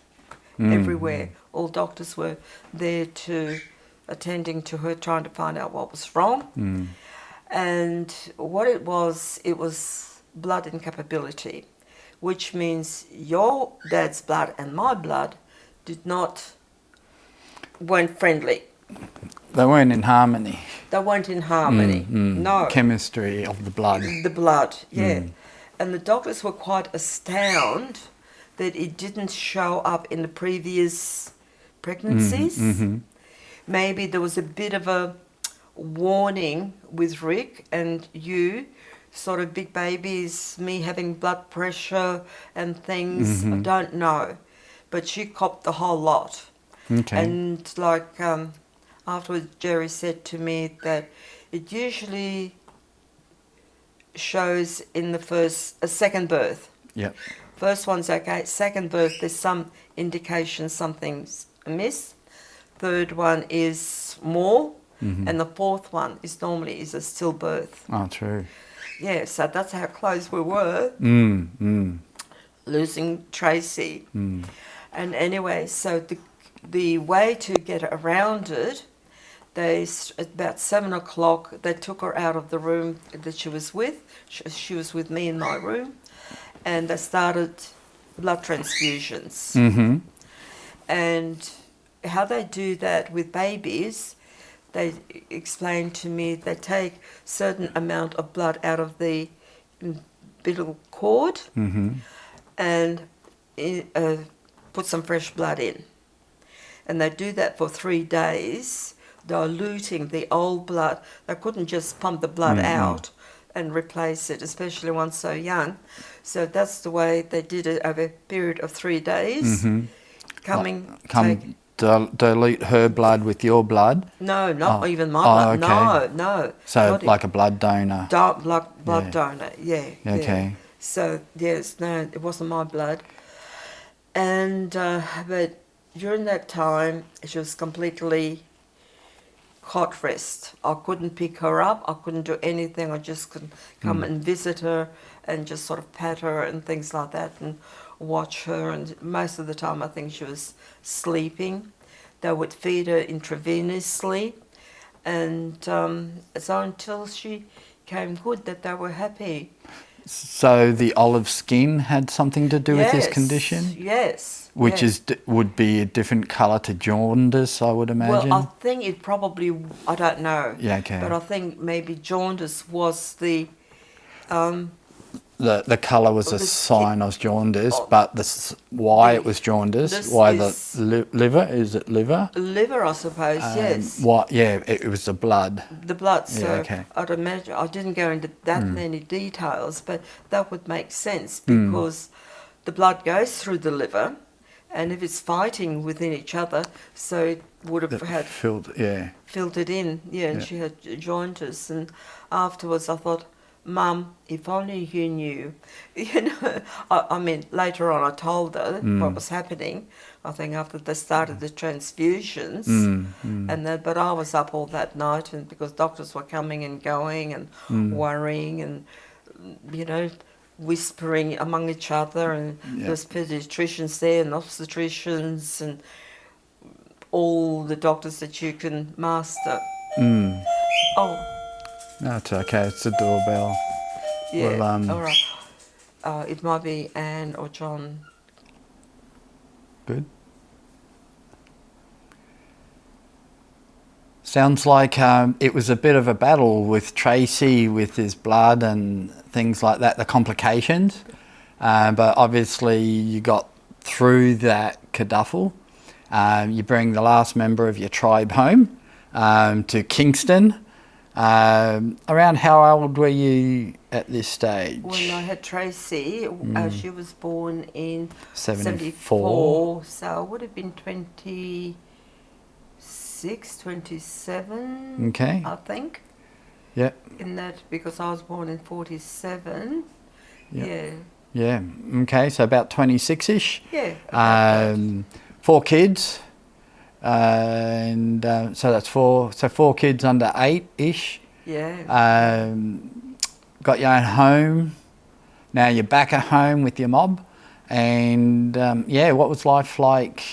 everywhere. All doctors were there attending to her, trying to find out what was wrong. And what it was blood incapability, which means your dad's blood and my blood weren't friendly. They weren't in harmony. They weren't in harmony. No. Chemistry of the blood. The blood, yeah. And the doctors were quite astounded that it didn't show up in the previous pregnancies. Maybe there was a bit of a warning with Rick and you, sort of big babies, me having blood pressure and things. I don't know. But she copped the whole lot. Okay. And like afterwards, Jerry said to me that it usually shows in the second birth. Yep. First one's okay. Second birth, there's some indication something's amiss. Third one is more, and the fourth one is normally a stillbirth. Oh, true. Yeah, so that's how close we were. Losing Tracy. And anyway, so the way to get around it, at about 7 o'clock, they took her out of the room that she was with. She was with me in my room. And they started blood transfusions. And how they do that with babies, they explained to me they take certain amount of blood out of the umbilical cord and put some fresh blood in. And they do that for 3 days, diluting the old blood. They couldn't just pump the blood out and replace it, especially one so young. So that's the way they did it over a period of 3 days. Dilute her blood with your blood. No, not even my blood. Okay. No. So like a blood donor. Blood donor, yeah. Okay. So, yes, no, it wasn't my blood. And, but during that time, she was completely cot rest. I couldn't pick her up. I couldn't do anything. I just could come and visit her and just sort of pat her and things like that and watch her. And most of the time, I think she was sleeping. They would feed her intravenously. And so until she came good, that they were happy. So the olive skin had something to do with this condition? Yes. Which would be a different colour to jaundice, I would imagine? Well, I think it probably, I don't know. Yeah, okay. But I think maybe jaundice was the... the colour was a sign of jaundice, but why it was jaundice, why the liver, is it liver? Liver, I suppose, yes. It was the blood. The blood, so okay. I'd imagine, I didn't go into that many details, but that would make sense because the blood goes through the liver, and if it's fighting within each other, so it would have filtered in, and she had jaundice. And afterwards I thought, Mum, if only you knew. I mean, later on I told her what was happening, I think after they started the transfusions, and that, but I was up all that night, and because doctors were coming and going and worrying and, whispering among each other, and there's pediatricians there and obstetricians and all the doctors that you can master. Oh. No, it's okay. It's the doorbell. Yeah, all right. It might be Anne or John. Good. Sounds like it was a bit of a battle with Tracy with his blood and things like that, the complications. But obviously you got through that kerfuffle. You bring the last member of your tribe home to Kingston. Around how old were you at this stage? When I had Tracy, she was born in 74. So I would have been 26, 27, okay. I think. Yeah. In that, because I was born in 47. Yep. Yeah. Okay, so about 26-ish. Yeah. 4 kids. And so that's 4 kids under 8-ish. Yeah. Got your own home. Now you're back at home with your mob. And what was life like,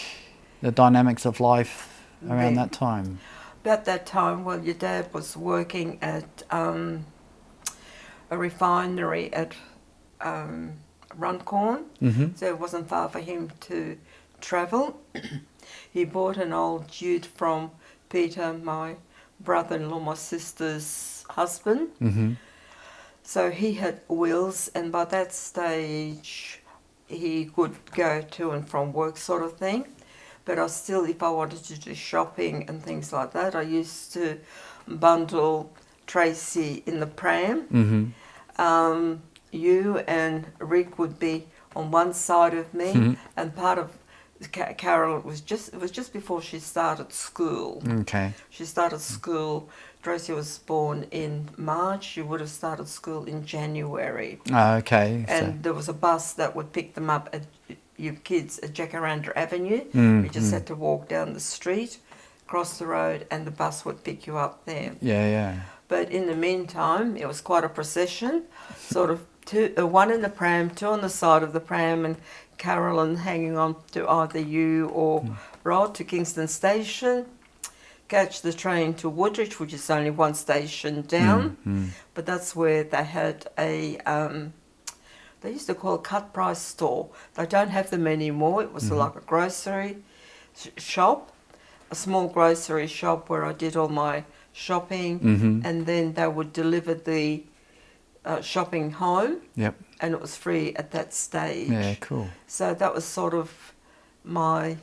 the dynamics of life around that time? About that time, well, your dad was working at a refinery at Runcorn, so it wasn't far for him to travel. He bought an old ute from Peter, my brother-in-law, my sister's husband. So he had wheels, and by that stage he could go to and from work sort of thing. But I still, if I wanted to do shopping and things like that, I used to bundle Tracy in the pram. You and Rick would be on one side of me, and part of Carol it was just before she started school. Okay. She started school. Tracy was born in March. She would have started school in January. Okay. And there was a bus that would pick them up at your kids at Jacaranda Avenue. You just had to walk down the street, cross the road, and the bus would pick you up there. Yeah. But in the meantime, it was quite a procession, sort of one in the pram, 2 on the side of the pram, and Carolyn hanging on to either you or Rod to Kingston Station, catch the train to Woodridge, which is only 1 station down, but that's where they had a, they used to call a cut price store. They don't have them anymore. It was like a grocery shop, a small grocery shop where I did all my shopping, and then they would deliver the shopping home. Yep. And it was free at that stage. Yeah, cool. So that was sort of my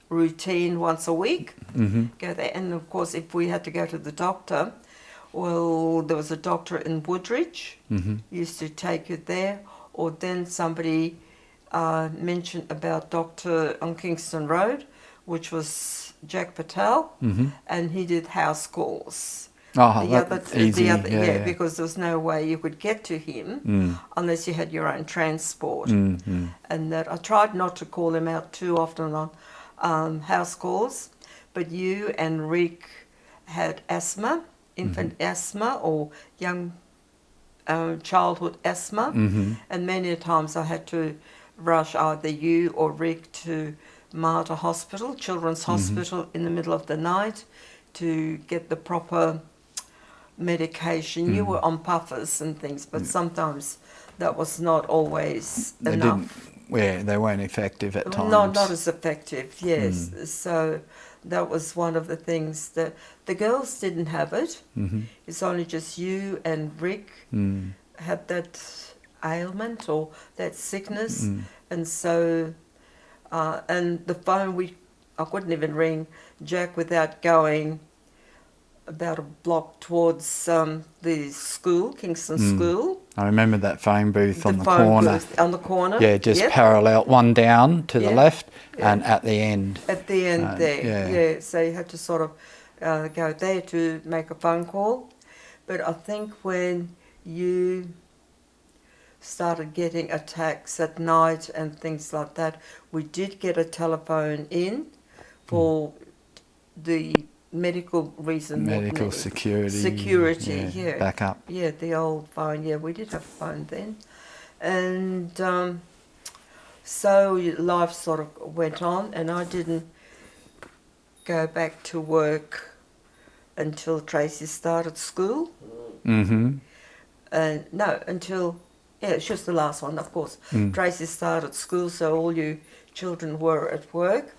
routine once a week. Go there, and of course, if we had to go to the doctor, Well, there was a doctor in Woodridge, used to take you there, or then somebody mentioned about doctor on Kingston Road, which was Jack Patel, and he did house calls. Oh, that's easy. Yeah, because there was no way you could get to him unless you had your own transport. And that I tried not to call him out too often on house calls, but you and Rick had asthma, infant asthma, or young childhood asthma, and many times I had to rush either you or Rick to Mater Hospital, Children's Hospital, in the middle of the night to get the proper medication. You were on puffers and things, but sometimes that was not always enough. They weren't effective at times. Not as effective, yes. So that was one of the things that the girls didn't have it. It's only just you and Rick had that ailment or that sickness. And so, and the phone, I couldn't even ring Jack without going about a block towards the school, Kingston School. I remember that phone booth on the phone corner. booth on the corner. Yeah, just parallel, one down to the left and at the end. At the end there, so you had to sort of go there to make a phone call. But I think when you started getting attacks at night and things like that, we did get a telephone in for the medical reason. Medical security. Security, yeah. Backup. Yeah, the old phone. Yeah, we did have a phone then. And so life sort of went on, and I didn't go back to work until Tracy started school. And no, until, she was the last one, of course. Tracy started school, so all you children were at work.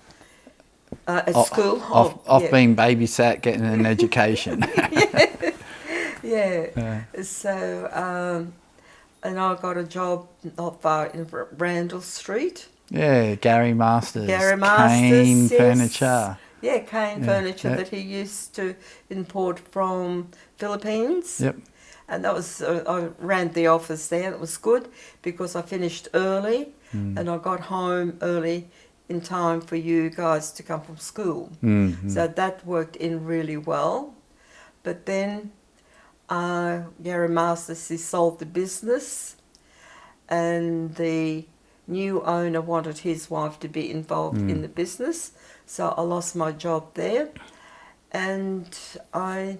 At school. Off being babysat, getting an education. So, and I got a job not far in Randall Street. Yeah, Gary Masters. Kane Furniture. Yeah, Kane Furniture that he used to import from Philippines. Yep. And that was, I ran the office there. It was good because I finished early and I got home early in time for you guys to come from school. So that worked in really well. But then Gary Masters, he sold the business, and the new owner wanted his wife to be involved in the business. So I lost my job there, and I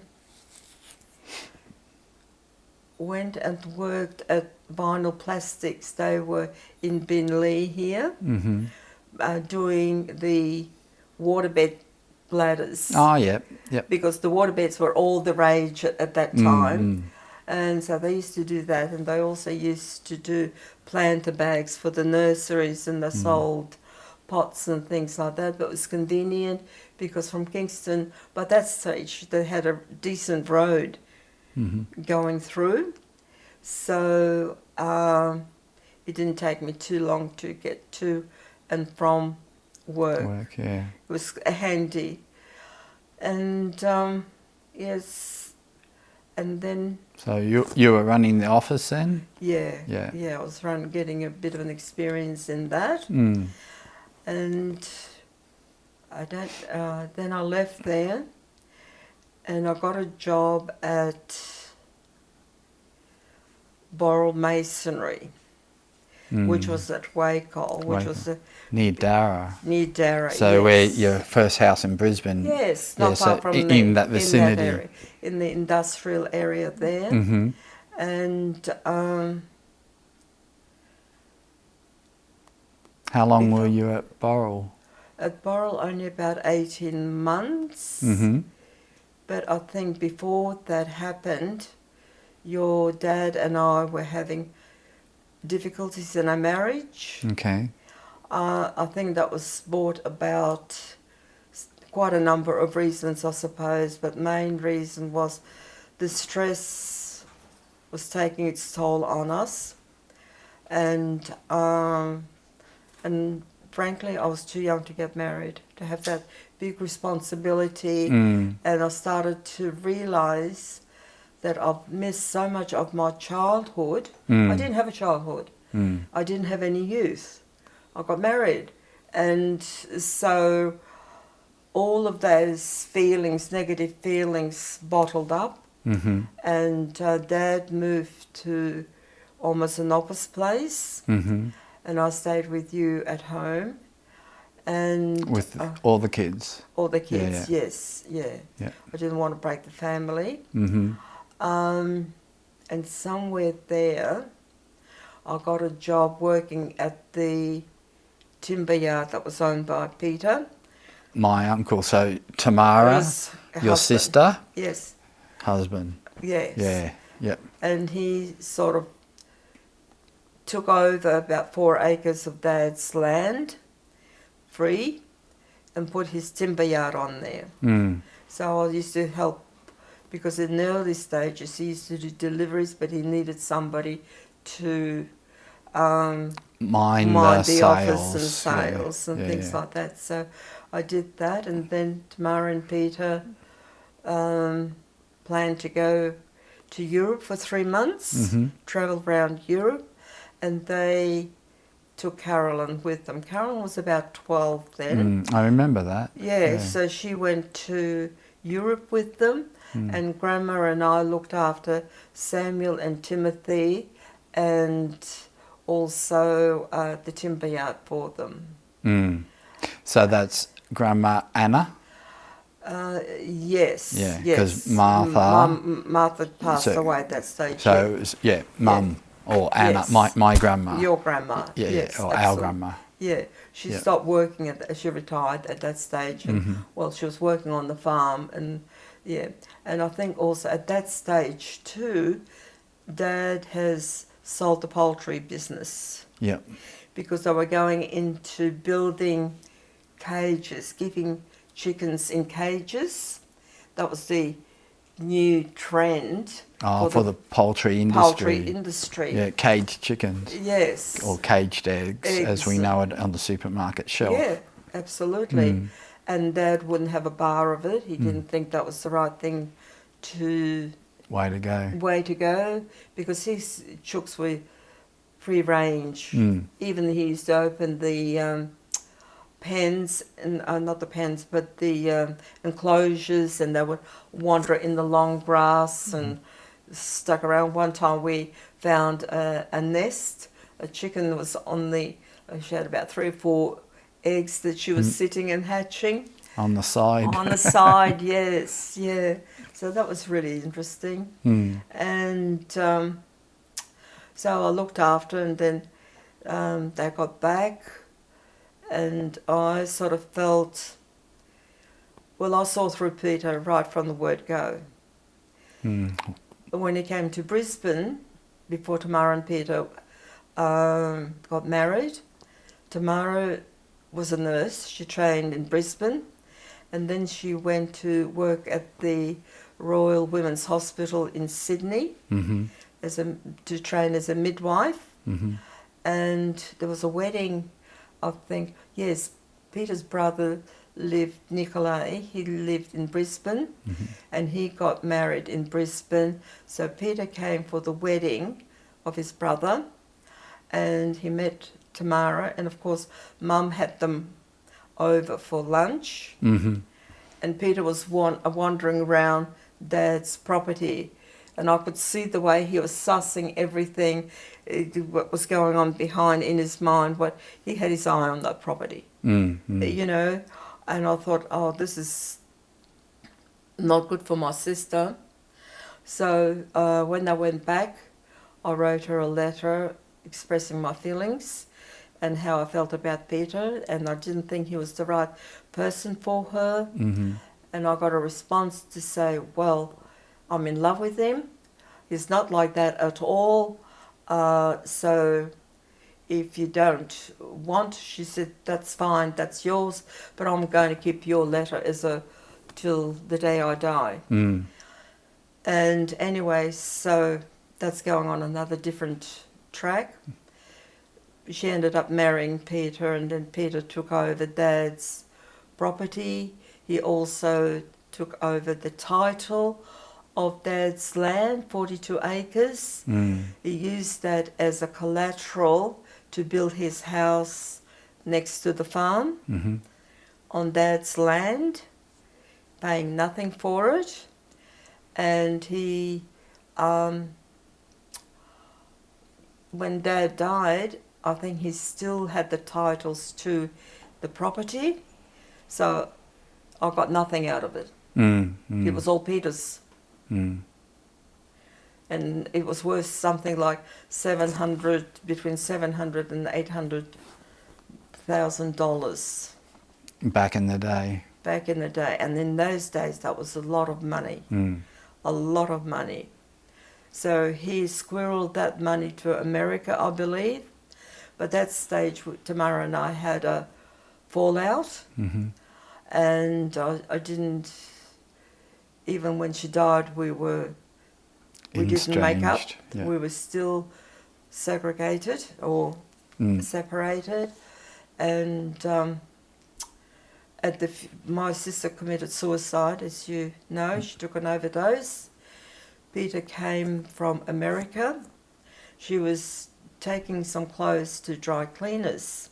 went and worked at Vinyl Plastics. They were in Binley here, doing the waterbed bladders. Oh, yep. Because the waterbeds were all the rage at that time. And so they used to do that, and they also used to do planter bags for the nurseries, and they sold pots and things like that. But it was convenient because from Kingston, by that stage, they had a decent road going through. So it didn't take me too long to get to and from work. Yeah. It was handy. And yes, and then... So you were running the office then? Yeah, I was getting a bit of an experience in that. And then I left there, and I got a job at Boral Masonry, which was at Wacol, which was near Darra. Near Darra, so where your first house in Brisbane. Yes, not far from in that vicinity. In that area, in the industrial area there. And how long were you at Boral? At Boral only about 18 months. But I think before that happened, your dad and I were having difficulties in our marriage. Okay. I think that was brought about quite a number of reasons, I suppose, but main reason was the stress was taking its toll on us, and frankly, I was too young to get married, to have that big responsibility, and I started to realise that I've missed so much of my childhood. I didn't have a childhood. I didn't have any youth. I got married. And so all of those feelings, negative feelings, bottled up. And Dad moved to almost an office place. And I stayed with you at home. And With all the kids. all the kids, Yeah. yes, yeah. Yeah. I didn't want to break the family. And somewhere there, I got a job working at the timber yard that was owned by Peter. My uncle, so Tamara, His your husband. sister, Yes, husband. yes. Yeah, yep. And he sort of took over about 4 acres of Dad's land, free, and put his timber yard on there. So I used to help, because in the early stages he used to do deliveries, but he needed somebody to Mind mind the the office and sales. sales and things like that. So I did that, and then Tamara and Peter planned to go to Europe for 3 months, travel around Europe, and they took Carolyn with them. Carolyn was about 12 then. I remember that. Yeah, so she went to Europe with them, and Grandma and I looked after Samuel and Timothy, and also the timber yard for them. So that's Grandma Anna? Yes. Yeah, yes. 'cause Martha- Martha passed So- away at that stage. So, yeah. it was, Mum or Anna, Yes. my grandma. Your grandma. Yeah, yes, or our absolutely. grandma. Yeah, she Yeah. stopped working she retired at that stage, and well, she was working on the farm, and and I think also at that stage too, Dad has sold the poultry business Yep. because they were going into building cages, keeping chickens in cages. That was the new trend For the poultry industry. poultry industry. Yeah, caged chickens. Yes. Or caged eggs, as we know it on the supermarket shelf. Yeah, absolutely. And Dad wouldn't have a bar of it. He didn't think that was the right thing to Way to go. because his chooks were free range. Even he used to open the pens, and not the pens, but the enclosures, and they would wander in the long grass and stuck around. One time we found a nest. A chicken was on she had about 3 or 4 eggs that she was sitting and hatching. On the side. On the side, yes, yeah. So that was really interesting. And so I looked after, and then they got back, and I sort of felt, well, I saw through Peter right from the word go. But when he came to Brisbane, before Tamara and Peter got married, Tamara was a nurse. She trained in Brisbane, and then she went to work at the Royal Women's Hospital in Sydney to train as a midwife. And there was a wedding, I think, yes, Peter's brother lived, Nicolai, he lived in Brisbane, and he got married in Brisbane. So Peter came for the wedding of his brother, and he met Tamara, and of course Mum had them over for lunch, and Peter was wandering around Dad's property, and I could see the way he was sussing everything, what was going on behind in his mind, what he had his eye on that property, you know, and I thought, oh, this is not good for my sister. So when I went back, I wrote her a letter expressing my feelings and how I felt about Peter, and I didn't think he was the right person for her. And I got a response to say, well, I'm in love with him. He's not like that at all. So if you don't want, she said, that's fine, that's yours, but I'm going to keep your letter till the day I die. And anyway, so that's going on another different track. She ended up marrying Peter, and then Peter took over Dad's property. He also took over the title of Dad's land, 42 acres. He used that as a collateral to build his house next to the farm on Dad's land, paying nothing for it. And he, when Dad died, I think he still had the titles to the property. So I got nothing out of it. It was all Peter's. And it was worth something like between $700 and $800,000 Back in the day. back in the day. And in those days, that was a lot of money, a lot of money. So he squirreled that money to America, I believe. But that stage, Tamara and I had a fallout, and I didn't. Even when she died, we didn't make up. Yeah. We were still segregated or separated, and my sister committed suicide, as you know. She took an overdose. Peter came from America. She was taking some clothes to dry cleaners,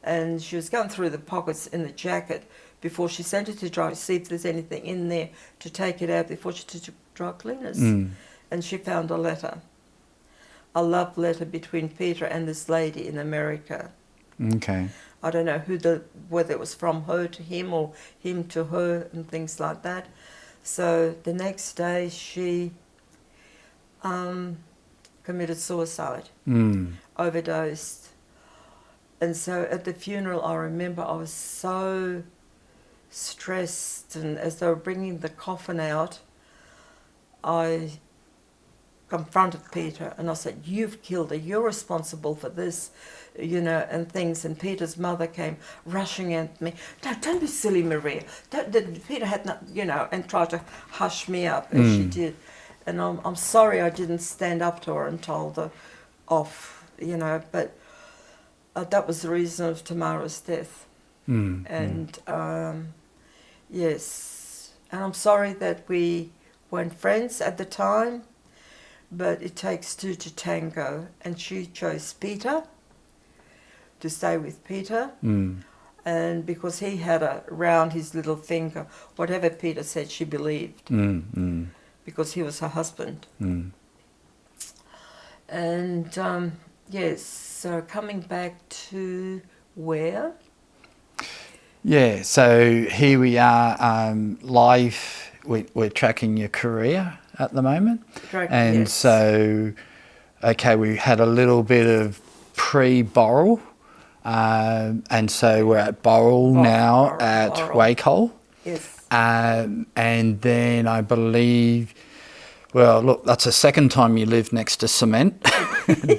and she was going through the pockets in the jacket before she sent it to dry, see if there's anything in there to take it out before she took to dry cleaners. And she found a letter, a love letter between Peter and this lady in America. Okay. I don't know whether it was from her to him or him to her and things like that. So the next day she committed suicide, overdosed. And so at the funeral, I remember I was so stressed, and as they were bringing the coffin out, I confronted Peter and I said, "You've killed her, you're responsible for this," and things. And Peter's mother came rushing at me. Don't be silly, Maria. Peter had not, and tried to hush me up, as she did. And I'm sorry I didn't stand up to her and told her off, but that was the reason of Tamara's death. And yes, and I'm sorry that we weren't friends at the time, but it takes two to tango, and she chose Peter, to stay with Peter, and because he had around his little finger, whatever Peter said, she believed, because he was her husband. And yes, so coming back to where? Yeah, so here we are, live, we're tracking your career at the moment. And yes. So, okay, we had a little bit of pre-Boral, and so we're at Boral now at Wacol. Yes. And then I believe, well, look, that's the second time you lived next to cement.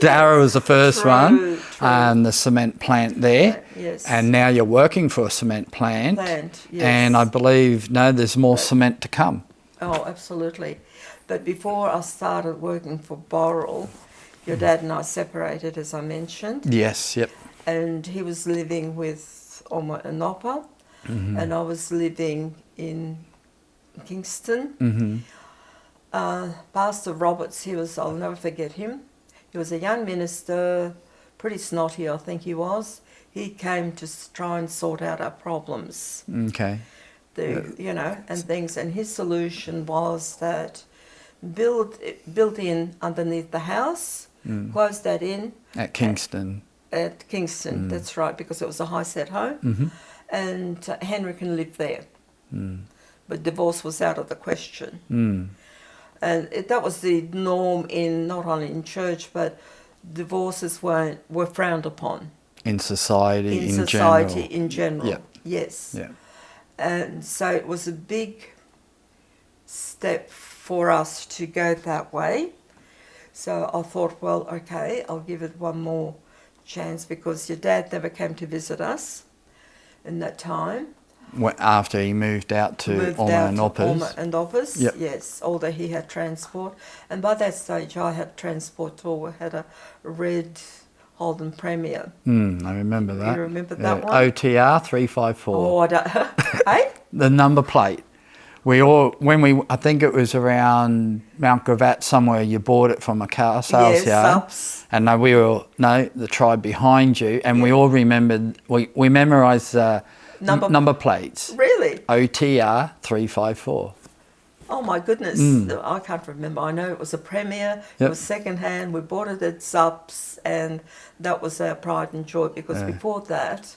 Darra was the first one, and the cement plant there. Yes. And now you're working for a cement plant. Yes. And I believe, there's more cement to come. Oh, absolutely. But before I started working for Boral, your dad and I separated, as I mentioned. Yes, yep. And he was living with Oma and Opa, and I was living in Kingston. Pastor Roberts, I'll never forget him. He was a young minister, pretty snotty, I think he was. He came to try and sort out our problems. Okay. And things. And his solution was that build in underneath the house, close that in. At Kingston. At Kingston, that's right, because it was a high-set home. And Henry can live there. But divorce was out of the question. And that was the norm not only in church, but divorces were frowned upon. In society in general. Yep. Yes. Yeah. And so it was a big step for us to go that way. So I thought, well, okay, I'll give it one more chance, because your dad never came to visit us in that time. After he moved out to Oma and Oppas. Yep. Yes, although he had transport. And by that stage I had transport too. We had a red Holden Premier. I remember that. You remember that one? OTR 354. Oh, I don't... Hey? The number plate I think it was around Mount Gravatt somewhere, you bought it from a car sales Yes, yard. subs. And the tribe behind you, and we Yeah. all remembered, we memorised number plates. Really? OTR 354. Oh my goodness, I can't remember. I know it was a Premier, it Yep. was second hand, we bought it at Subs, and that was our pride and joy because before that,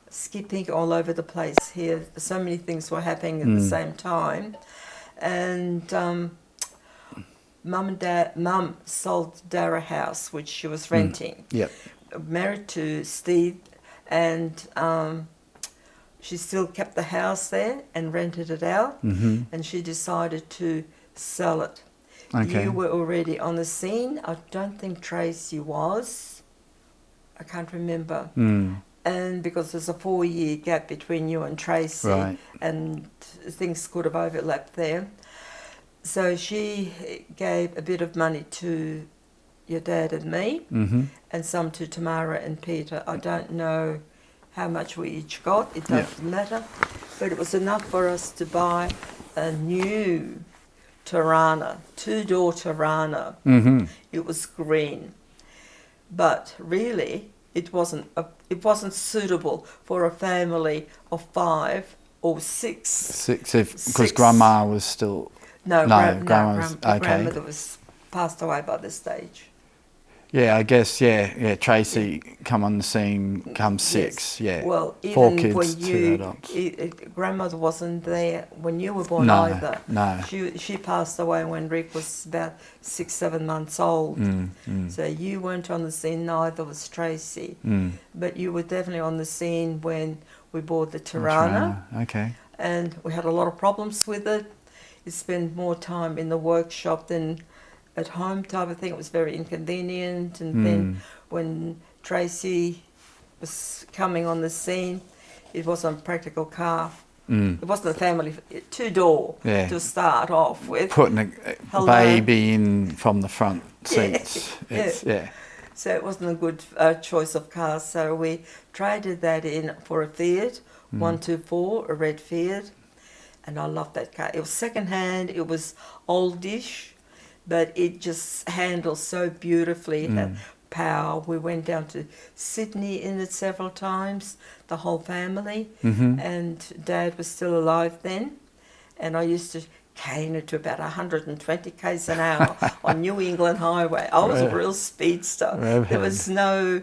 skipping all over the place here, so many things were happening at the same time. And Mum sold Dara house, which she was renting. Yep. Married to Steve, and she still kept the house there and rented it out, and she decided to sell it. Okay. You were already on the scene. I don't think Tracy was. I can't remember. And because there's a 4-year gap between you and Tracy, Right. and things could have overlapped there. So she gave a bit of money to your dad and me, and some to Tamara and Peter. I don't know how much we each got, it doesn't matter, but it was enough for us to buy a new Tirana, 2-door Tirana. It was green, but really it wasn't suitable for a family of 5 or 6. 6, because Six. Grandma was still... Grandma was... Okay. grandmother was passed away by this stage. Yeah, I guess, Tracy come on the scene, come 6, Yes. yeah. Well, even 4 kids, when 2 adults. grandmother wasn't there when you were born No, either. no. She passed away when Rick was about 6-7 months old. So you weren't on the scene, neither was Tracy. But you were definitely on the scene when we bought the Tirana. Okay. And we had a lot of problems with it. You spent more time in the workshop than at home type of thing. It was very inconvenient. And then when Tracy was coming on the scene, it wasn't a practical car. It wasn't a family, 2-door to start off with. Putting a baby in from the front seats. Yeah. So it wasn't a good choice of car. So we traded that in for a Fiat 124, a red Fiat. And I loved that car. It was second hand, it was oldish, but it just handles so beautifully. It had power. We went down to Sydney in it several times, the whole family, and Dad was still alive then, and I used to cane it to about 120 k's an hour on New England Highway. I was a real speedster. There was no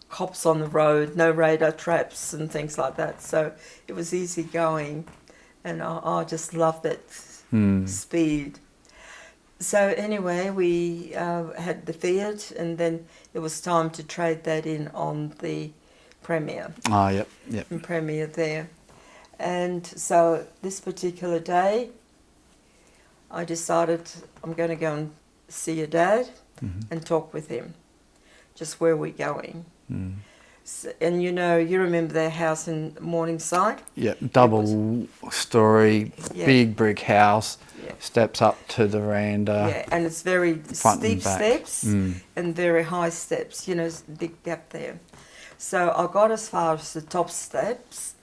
cops on the road, no radar traps and things like that, so it was easy going, and I just loved that speed. So anyway, we had the Fiat, and then it was time to trade that in on the Premier. Oh, yep. Premier there. And so this particular day, I decided I'm going to go and see your dad and talk with him, just where we're going. So, and you remember their house in Morningside? Yeah, double story, big brick house, steps up to the veranda. Yeah, and it's very steep steps and very high steps, big gap there. So I got as far as the top steps,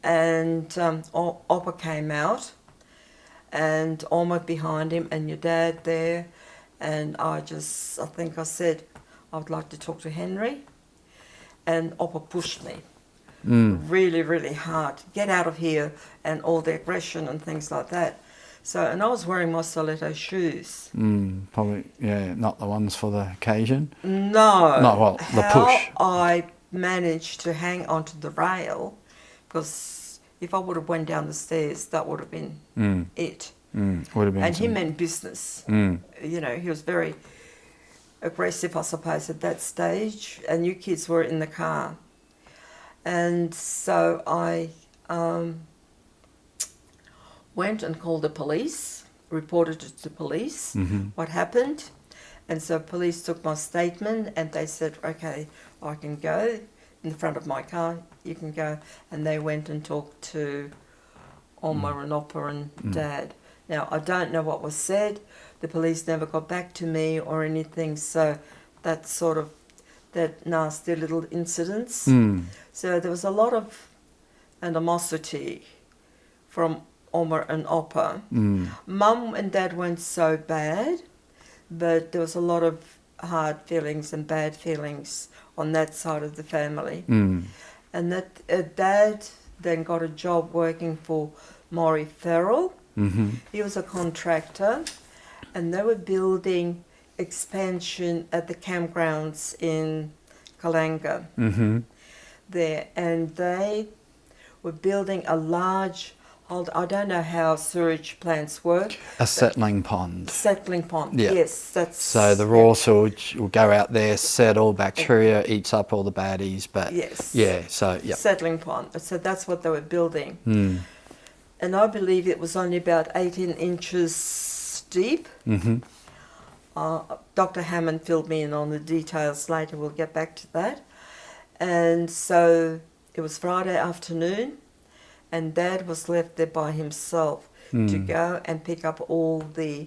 and Oppa came out, and Alma behind him, and your dad there, and I think I said, I would like to talk to Henry. And Oppa pushed me really, really hard. Get out of here, and all the aggression and things like that. So, and I was wearing my stiletto shoes. Probably, not the ones for the occasion. No. No, well, the push. I managed to hang onto the rail, because if I would have went down the stairs, that would have been it. Would have been. And he meant business. He was very aggressive, I suppose, at that stage, and you kids were in the car. And so I went and called the police, reported it to police, what happened. And so police took my statement, and they said, okay, I can go in the front of my car, you can go. And they went and talked to Alma and Oppa and Dad. Now, I don't know what was said. The police never got back to me or anything, so that's sort of that nasty little incidents. So there was a lot of animosity from Oma and Oppa. Mm. Mum and Dad weren't so bad, but there was a lot of hard feelings and bad feelings on that side of the family. Mm. And that Dad then got a job working for Maury Farrell. Mm-hmm. He was a contractor, and they were building expansion at the campgrounds in Kalanga Mm-hmm. there, and they were building a large, I don't know how sewage plants work. A settling pond. Settling pond, Yeah. yes. That's So the raw sewage will go out there, settle, bacteria eats up all the baddies, but yes. yeah, so yeah. Settling pond. So that's what they were building. Mm. And I believe it was only about 18 inches deep. Mm-hmm. Dr. Hammond filled me in on the details later. We'll get back to that. And so it was Friday afternoon, and Dad was left there by himself to go and pick up all the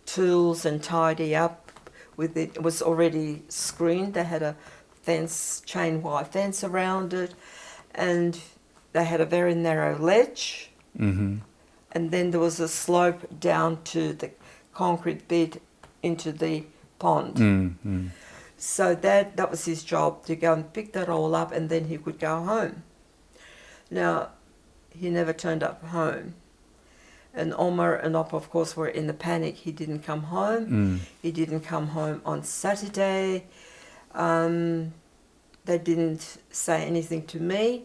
tools and tidy up with it. It was already screened. They had a fence, chain wire fence around it, and they had a very narrow ledge. Mm-hmm. And then there was a slope down to the concrete bed into the pond. Mm-hmm. So that was his job, to go and pick that all up, and then he could go home. Now, he never turned up home. And Oma and Oppa, of course, were in the panic. He didn't come home. Mm. He didn't come home on Saturday. They didn't say anything to me.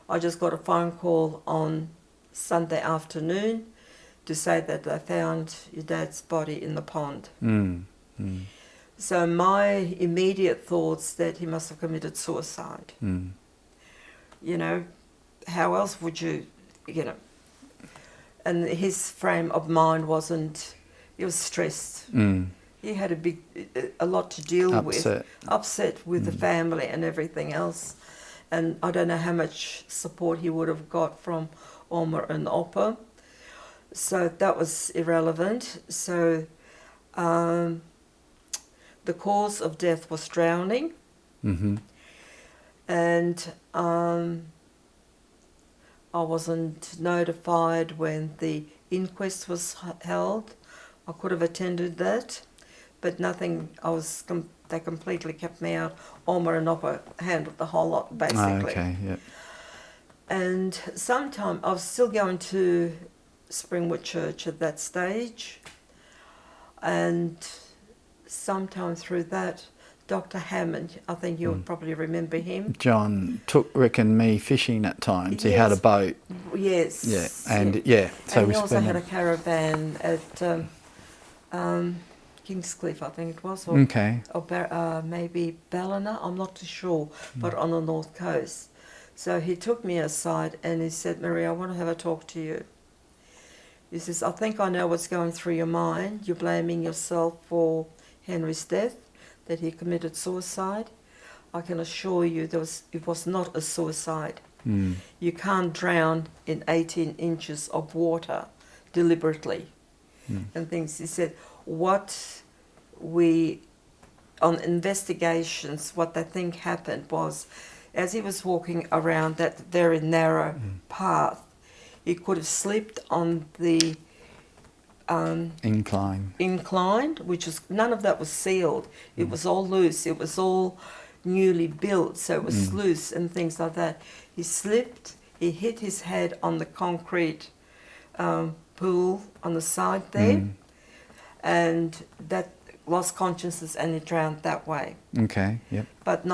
I just got a phone call on Sunday afternoon to say that they found your dad's body in the pond. Mm. Mm. So my immediate thoughts that he must have committed suicide. Mm. You know, how else would you know? And his frame of mind wasn't, he was stressed. Mm. He had a lot to deal Upset. with the family and everything else. And I don't know how much support he would have got from Oma and Oppa. So that was irrelevant. So the cause of death was drowning. Mm-hmm. And I wasn't notified when the inquest was held. I could have attended that, but nothing. They completely kept me out. Oma and Oppa handled the whole lot, basically. Okay, yeah. And sometime I was still going to Springwood Church at that stage, and sometime through that, Dr. Hammond, I think you'll probably remember him. John reckon me fishing at times. He Yes. had a boat. Yes. Yeah, and yeah. So and we he also spent. had a caravan at Kingscliff, I think it was, or, Okay. or maybe Ballina, I'm not too sure, but on the north coast. So he took me aside and he said, "Marie, I want to have a talk to you." He says, "I think I know what's going through your mind. You're blaming yourself for Henry's death, that he committed suicide. I can assure you it was not a suicide. Mm. You can't drown in 18 inches of water deliberately." And things. He said, on investigations, what they think happened was, as he was walking around that very narrow path, he could have slipped on the incline, which was, none of that was sealed. It was all loose. It was all newly built, so it was loose and things like that. He slipped. He hit his head on the concrete pool on the side there, and that lost consciousness, and he drowned that way. Okay. Yep. But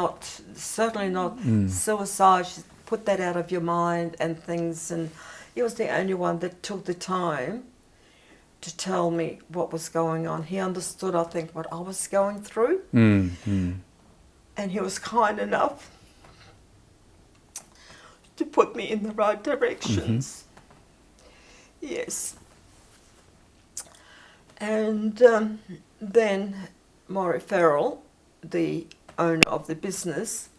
certainly not suicide. Put that out of your mind and things. And he was the only one that took the time to tell me what was going on. He understood, I think, what I was going through. And he was kind enough to put me in the right directions. Yes. And then Maury Farrell, the owner of the business,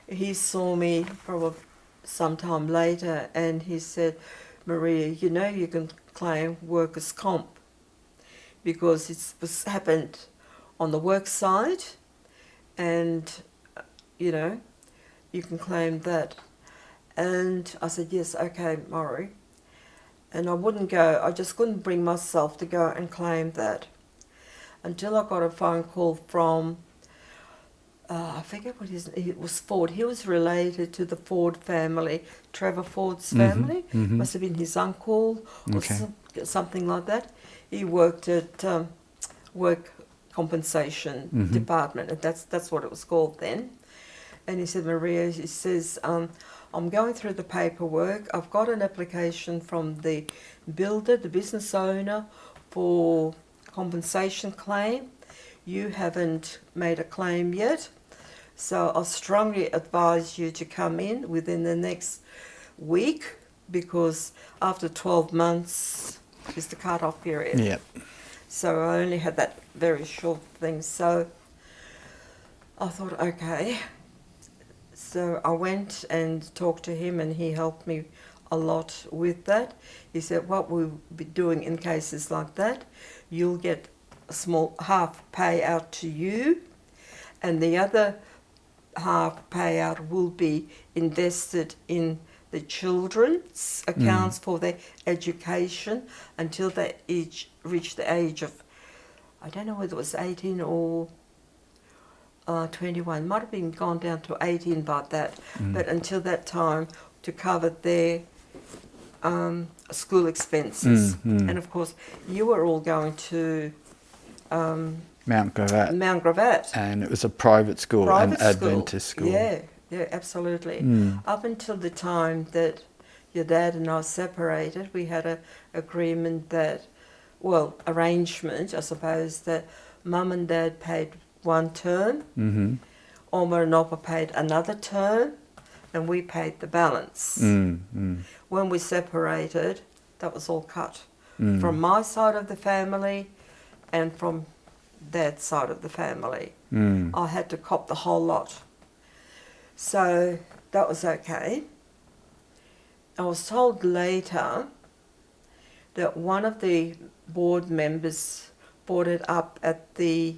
he saw me probably sometime later, and he said, "Maria, you know you can claim workers' comp because it was happened on the work side, and you know you can claim that." And I said, "Yes, okay, Maury." And I wouldn't go, I just couldn't bring myself to go and claim that. Until I got a phone call from, I forget what it was Ford. He was related to the Ford family, Trevor Ford's family. Must have been his uncle or Okay. something like that. He worked at work compensation department, and that's what it was called then. And he said, Maria, he says, I'm going through the paperwork. I've got an application from the builder, the business owner, for compensation claim. You haven't made a claim yet. So I strongly advise you to come in within the next week, because after 12 months is the cut-off period. Yep. So I only had that very short thing. So I thought, okay. So I went and talked to him, and he helped me a lot with that. He said, what we'll be doing in cases like that, you'll get a small half payout to you, and the other half payout will be invested in the children's accounts for their education until they each reach the age of, I don't know whether it was 18 or 21, might have been gone down to 18 by that, but until that time to cover their school expenses. And of course, you were all going to Mount Gravatt. Mount Gravatt. And it was a private school, an Adventist school. Yeah, absolutely. Up until the time that your dad and I separated, we had an agreement that, well, arrangement, I suppose, that Mum and Dad paid one term, Oma and Opa paid another term, and we paid the balance. When we separated, that was all cut from my side of the family and from Dad's side of the family. I had to cop the whole lot. So that was okay. I was told later that one of the board members brought it up at the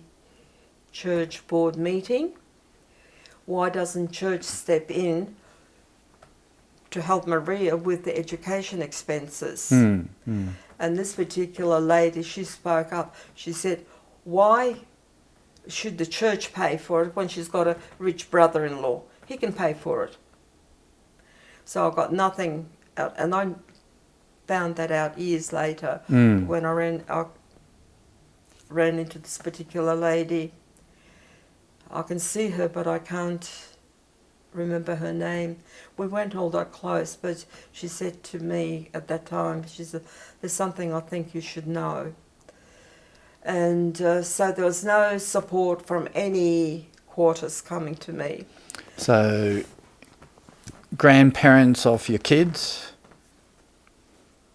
church board meeting. Why doesn't church step in to help Maria with the education expenses? And this particular lady, she spoke up. She said, why should the church pay for it when she's got a rich brother-in-law? He can pay for it. So I got nothing out, and I found that out years later when I ran into this particular lady. I can see her, but I can't remember her name. We weren't all that close, but she said to me at that time, she said, there's something I think you should know. And so there was no support from any quarters coming to me. So, grandparents of your kids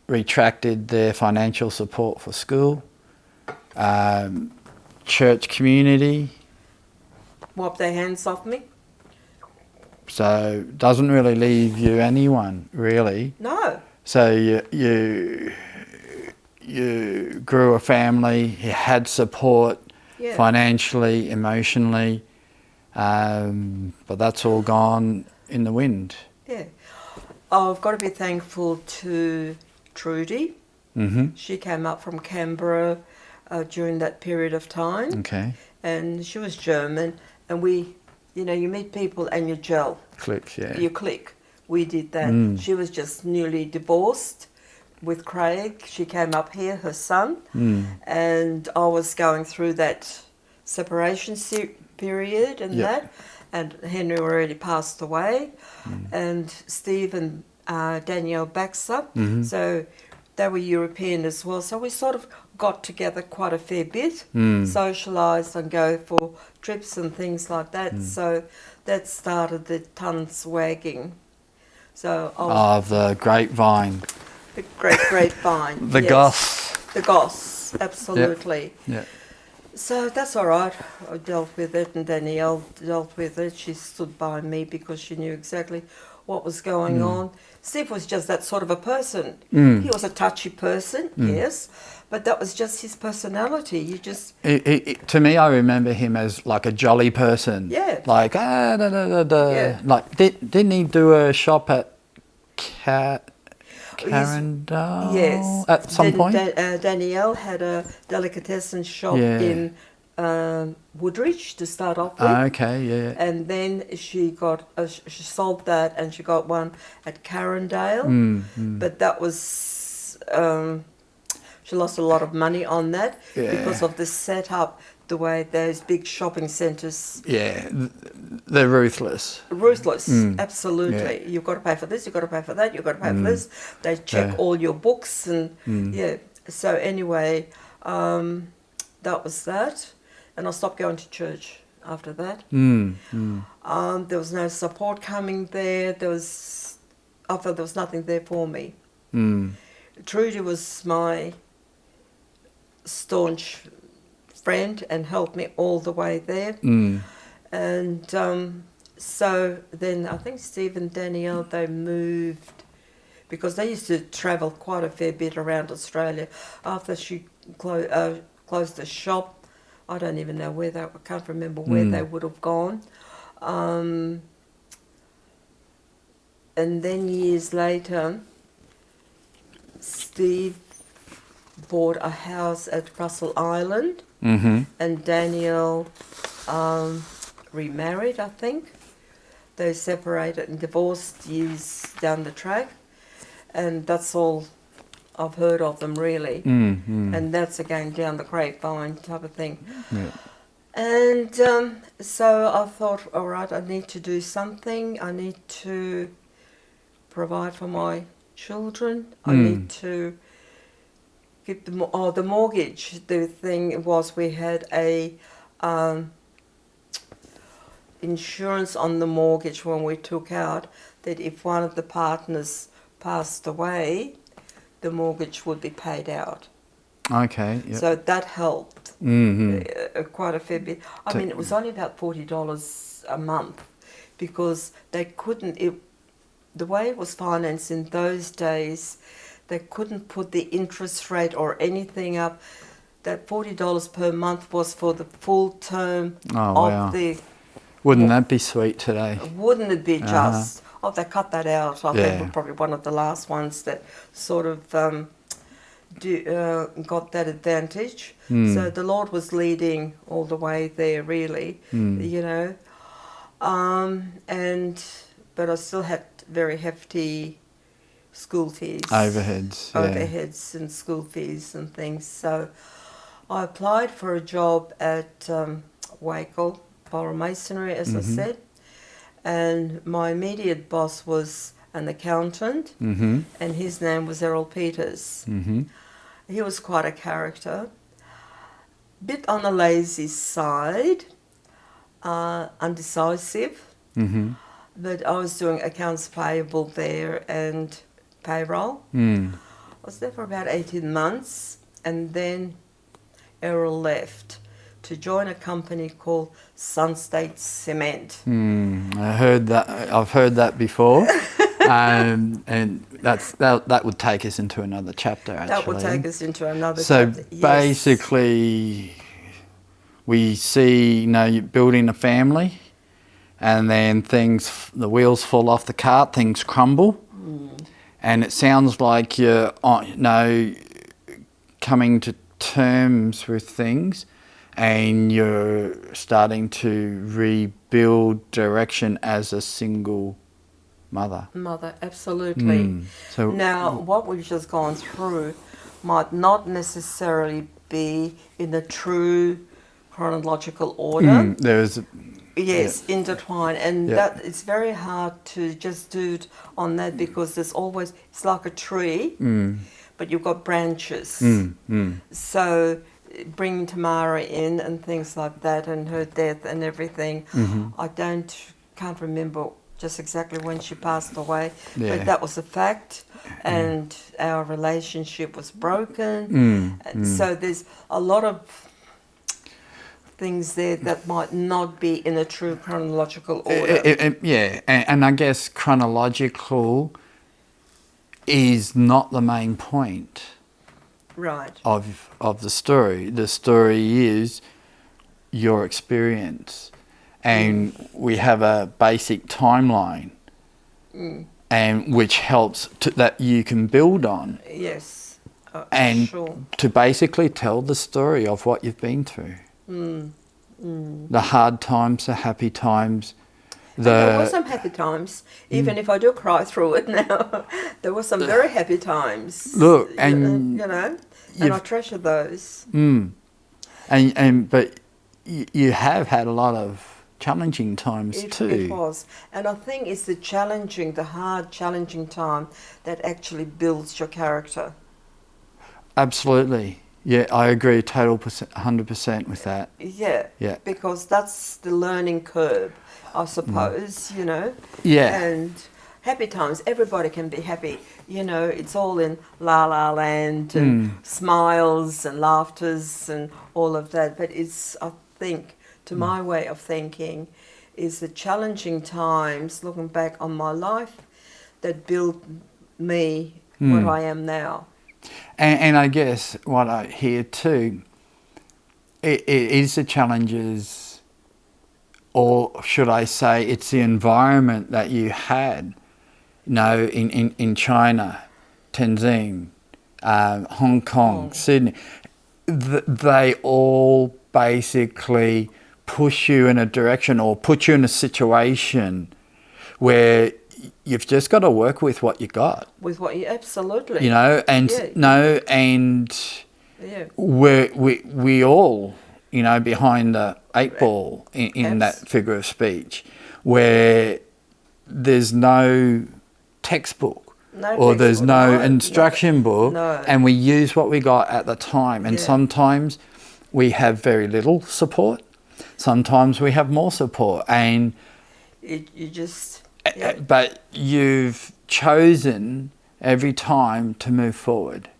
retracted their financial support for school. Church community. Wipe their hands off me? So, doesn't really leave you anyone, really. No. So, you grew a family, you had support financially, emotionally, but that's all gone in the wind. Yeah. I've got to be thankful to Trudy. She came up from Canberra during that period of time. Okay. And she was German, and we, you know, you meet people and you gel. Click, yeah. You click. We did that. She was just newly divorced with Craig. She came up here, her son, and I was going through that separation period and that, and Henry already passed away, and Steve and Danielle Baxter, so they were European as well, so we sort of got together quite a fair bit, socialised and go for trips and things like that, so that started the tongues wagging. So the grapevine. The great grapevine. The goss. The goss, absolutely. Yeah. So that's all right. I dealt with it, and Danielle dealt with it. She stood by me because she knew exactly what was going on. Steve was just that sort of a person. He was a touchy person, yes, but that was just his personality. You just... To me, I remember him as like a jolly person. Yeah. Like, Yeah. Like, didn't he do a shop at Carindale Yes. at some point? Danielle had a delicatessen shop Yeah. in Woodridge to start off with. Okay, yeah. And then she sold that and she got one at Carindale. But that was, she lost a lot of money on that because of the setup, the way those big shopping centres. Yeah, they're ruthless. Ruthless, absolutely. Yeah. You've got to pay for this, you've got to pay for that, you've got to pay for this. They check all your books and yeah. So anyway, that was that. And I stopped going to church after that. There was no support coming there. I felt there was nothing there for me. Trudy was my staunch friend and helped me all the way there. And so then I think Steve and Danielle, they moved because they used to travel quite a fair bit around Australia. After she closed the shop, I don't even know where I can't remember where they would have gone. And then years later, Steve bought a house at Russell Island, and Danielle remarried, I think. They separated and divorced years down the track, and that's all I've heard of them, really. And that's again down the grapevine type of thing. Yeah. And so I thought, all right, I need to do something. I need to provide for my children. I need to get the mortgage. The thing was, we had a insurance on the mortgage when we took out, that if one of the partners passed away, the mortgage would be paid out. Okay. Yep. So that helped quite a fair bit. I mean, it was only about $40 a month because they couldn't. The way it was financed in those days, they couldn't put the interest rate or anything up. That $40 per month was for the full term of the. Wouldn't that be sweet today? Wouldn't it be just? Oh, they cut that out. I think we're probably one of the last ones that sort of got that advantage. So the Lord was leading all the way there, really, you know. But I still had very hefty school fees. Overheads and school fees and things. So I applied for a job at Wakel Borough Masonry, as I said. And my immediate boss was an accountant, and his name was Errol Peters. He was quite a character, bit on the lazy side, undecisive, but I was doing accounts payable there and payroll. I was there for about 18 months, and then Errol left to join a company called Sunstate Cement. I heard that. I've heard that before, and that would take us into another chapter. Actually, that would take us into another chapter. So basically, we see, you're building a family, and then the wheels fall off the cart, things crumble, and it sounds like you're coming to terms with things. And you're starting to rebuild direction as a single mother. Mother, absolutely. So now, what we've just gone through might not necessarily be in the true chronological order. Intertwined, and that it's very hard to just do it on that because there's always, it's like a tree, but you've got branches. So bringing Tamara in and things like that, and her death and everything. I can't remember just exactly when she passed away, but that was a fact, and our relationship was broken. So there's a lot of things there that might not be in a true chronological order. And I guess chronological is not the main point. Right. Of the story. The story is your experience, and we have a basic timeline and which helps that you can build on, Yes, and sure. to basically tell the story of what you've been through. The hard times, the happy times. There were some happy times, even if I do cry through it now. There were some very happy times. Look, and and I treasure those. But you have had a lot of challenging times too. It was, and I think it's the hard, challenging time that actually builds your character. Absolutely. Yeah, I agree 100% with that. Yeah. Because that's the learning curve, I suppose, Yeah. And happy times, everybody can be happy. It's all in la la land and smiles and laughters and all of that. But it's, I think, to my way of thinking, is the challenging times, looking back on my life, that built me what I am now. And I guess what I hear too, it is the challenges, or should I say it's the environment that you had, in China, Tianjin, Hong Kong, Sydney. They all basically push you in a direction or put you in a situation where you've just got to work with what you got. With what you absolutely. We all, behind the eight ball in that figure of speech, where there's no textbook there's no instruction book, and we use what we got at the time. And sometimes we have very little support, sometimes we have more support, and but you've chosen every time to move forward.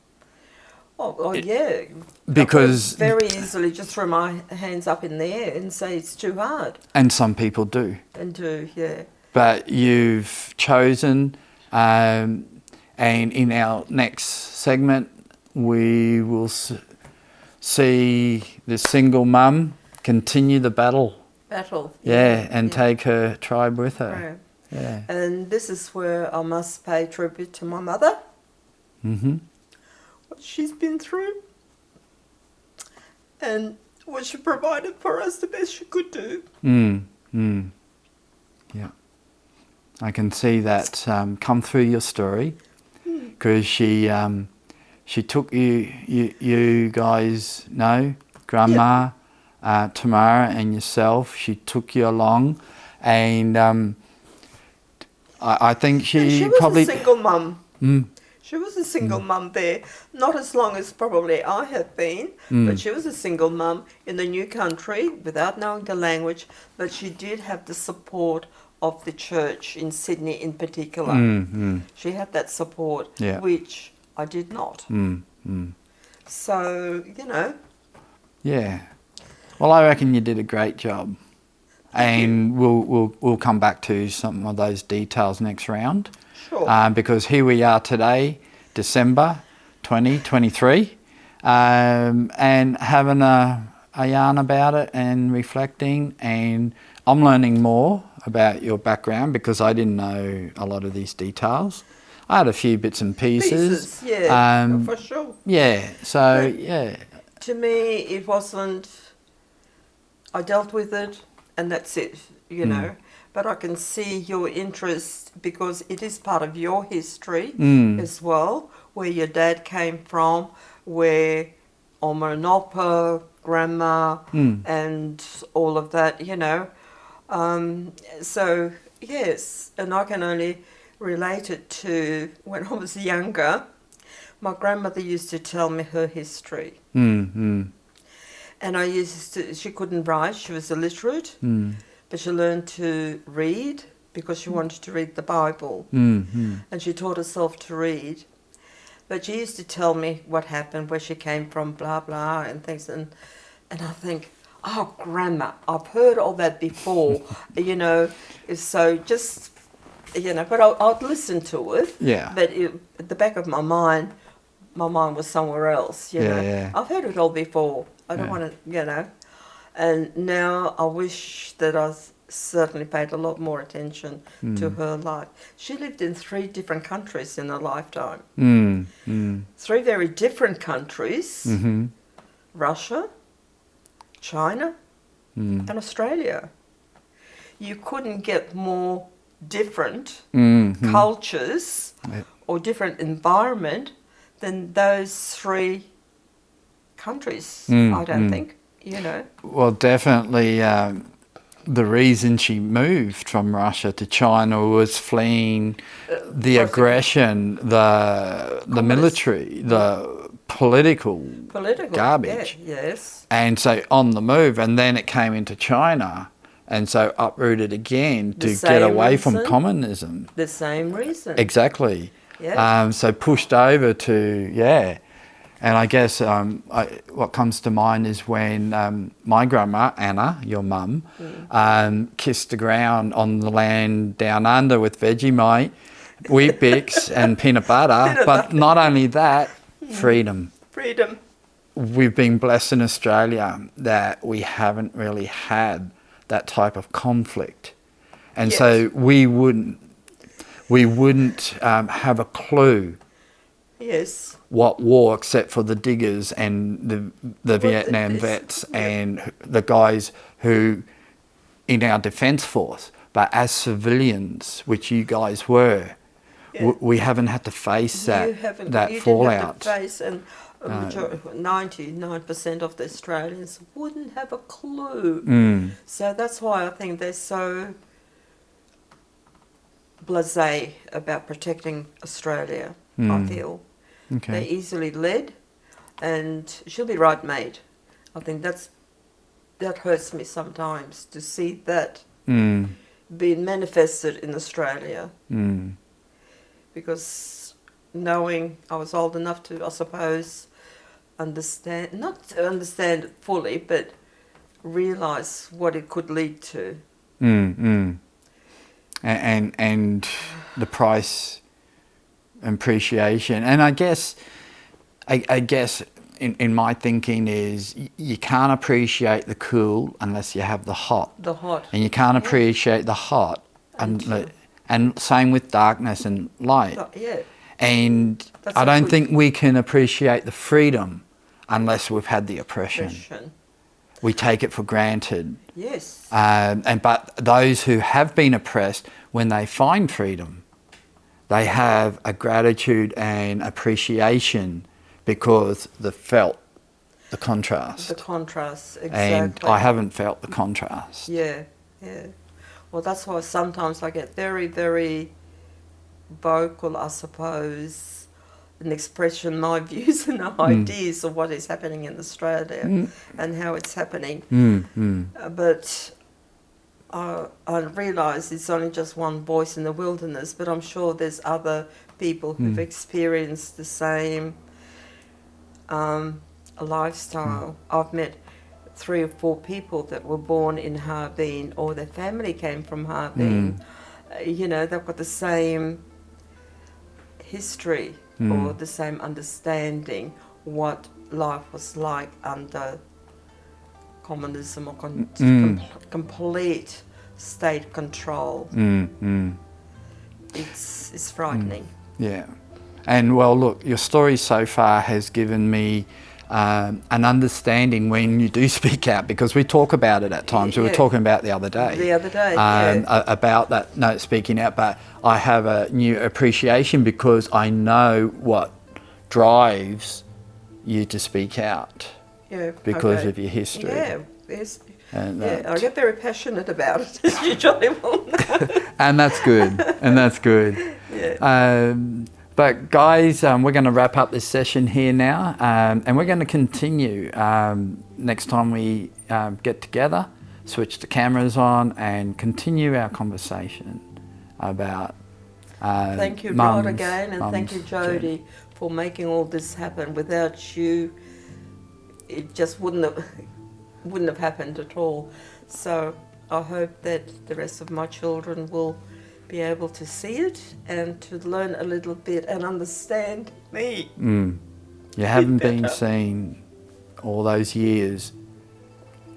Because very easily just throw my hands up in the air and say it's too hard. And some people do. Yeah. But you've chosen, and in our next segment, we will see the single mum continue the battle. And take her tribe with her. Right. Yeah. And this is where I must pay tribute to my mother. What she's been through. And what she provided for us the best she could do. Yeah. I can see that come through your story, because she took you guys, Grandma, Tamara and yourself, she took you along, and I think she was probably... a single mum. She was a single mum there, not as long as probably I have been, but she was a single mum in the new country without knowing the language, but she did have the support of the church in Sydney in particular. She had that support, which I did not. So, Yeah. Well, I reckon you did a great job. And we'll come back to some of those details next round. Sure. Because here we are today, December 2023, and having a yarn about it and reflecting, and I'm learning more about your background because I didn't know a lot of these details. I had a few bits and pieces. For sure. Yeah, so, To me, it wasn't... I dealt with it, and that's it, But I can see your interest because it is part of your history as well, where your dad came from, where Oma and Opa, Grandma, and all of that, So, yes, and I can only relate it to when I was younger. My grandmother used to tell me her history. And she couldn't write, she was illiterate. But she learned to read because she wanted to read the Bible. And she taught herself to read. But she used to tell me what happened, where she came from, blah, blah, and things. And I think, oh, Grandma, I've heard all that before, So just, but I'd listen to it. Yeah. But at the back of my mind was somewhere else, Yeah. I've heard it all before. I don't want to, And now I wish that certainly paid a lot more attention to her life. She lived in 3 different countries in her lifetime. 3 very different countries. Russia, China, and Australia. You couldn't get more different cultures or different environment than those 3 countries, I don't think, you know. Well, definitely the reason she moved from Russia to China was fleeing the aggression, the military, the political garbage. Yeah, yes. And so on the move, and then it came into China, and so uprooted again to get away from communism. The same reason. Exactly. Yeah. So pushed over to, and I guess what comes to mind is when my grandma, Anna, your mum, kissed the ground on the land down under with Vegemite, Weet-Bix and peanut butter. But not only that, freedom. Freedom. We've been blessed in Australia that we haven't really had that type of conflict. And so we wouldn't have a clue what war, except for the diggers and the Vietnam vets and the guys who in our defence force. But as civilians, which you guys were, we haven't had to face that fallout. Didn't have to face, and 99% of the Australians wouldn't have a clue. So that's why I think they're so blasé about protecting Australia, I feel. Okay. They're easily led, and she'll be right made. I think that hurts me sometimes to see that being manifested in Australia. Because knowing I was old enough to, I suppose, understand, not to understand it fully, but realise what it could lead to. And the price appreciation. And I guess in my thinking is you can't appreciate the cool unless you have the hot. The hot. And you can't appreciate the hot and same with darkness and light. And I don't think we can appreciate the freedom unless we've had the oppression. We take it for granted. Yes. But those who have been oppressed, when they find freedom, they have a gratitude and appreciation because they felt the contrast. The contrast, exactly. And I haven't felt the contrast. Yeah. Well, that's why sometimes I get very, very vocal, I suppose, in expressing my views and ideas of what is happening in Australia and how it's happening. But I realise it's only just one voice in the wilderness, but I'm sure there's other people who've experienced the same lifestyle. I've met 3 or 4 people that were born in Harbin, or their family came from Harbin. You know, they've got the same history or the same understanding what life was like under communism or complete state control. It's frightening. Yeah. And well, look, your story so far has given me an understanding when you do speak out, because we talk about it at times. We were talking about the other day. About that speaking out, but I have a new appreciation because I know what drives you to speak out because of your history. I get very passionate about it, as you jolly well know. And that's good. But guys, we're going to wrap up this session here now, and we're going to continue next time we get together, switch the cameras on and continue our conversation about thank you, Rod, again, and thank you, Jody, for making all this happen. Without you, it just wouldn't have happened at all. So I hope that the rest of my children will be able to see it and to learn a little bit and understand me. You haven't been seen all those years.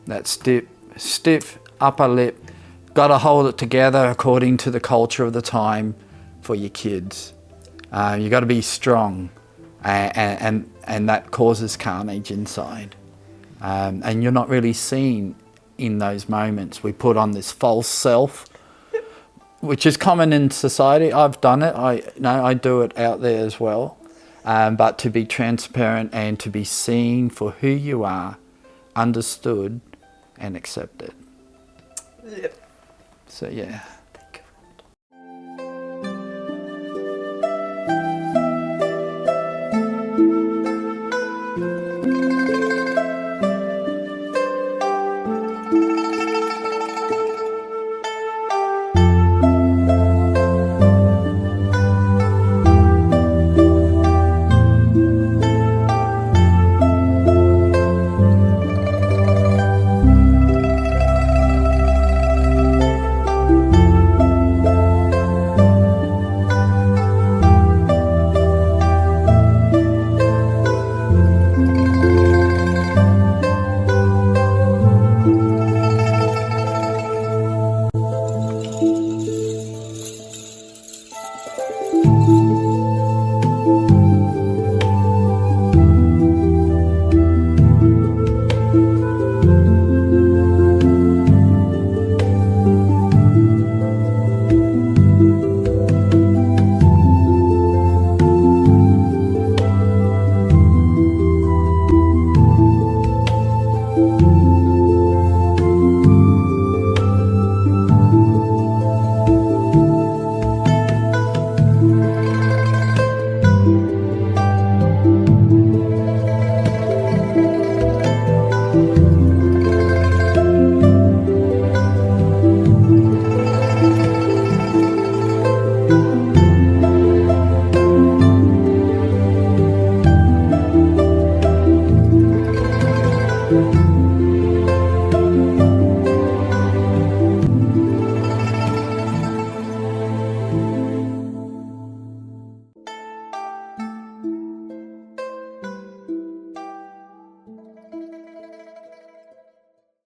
That stiff upper lip, got to hold it together according to the culture of the time for your kids. You got to be strong, and that causes carnage inside. And you're not really seen in those moments. We put on this false self, which is common in society. I've done it. I do it out there as well. But to be transparent and to be seen for who you are, understood and accepted. Yep. So yeah.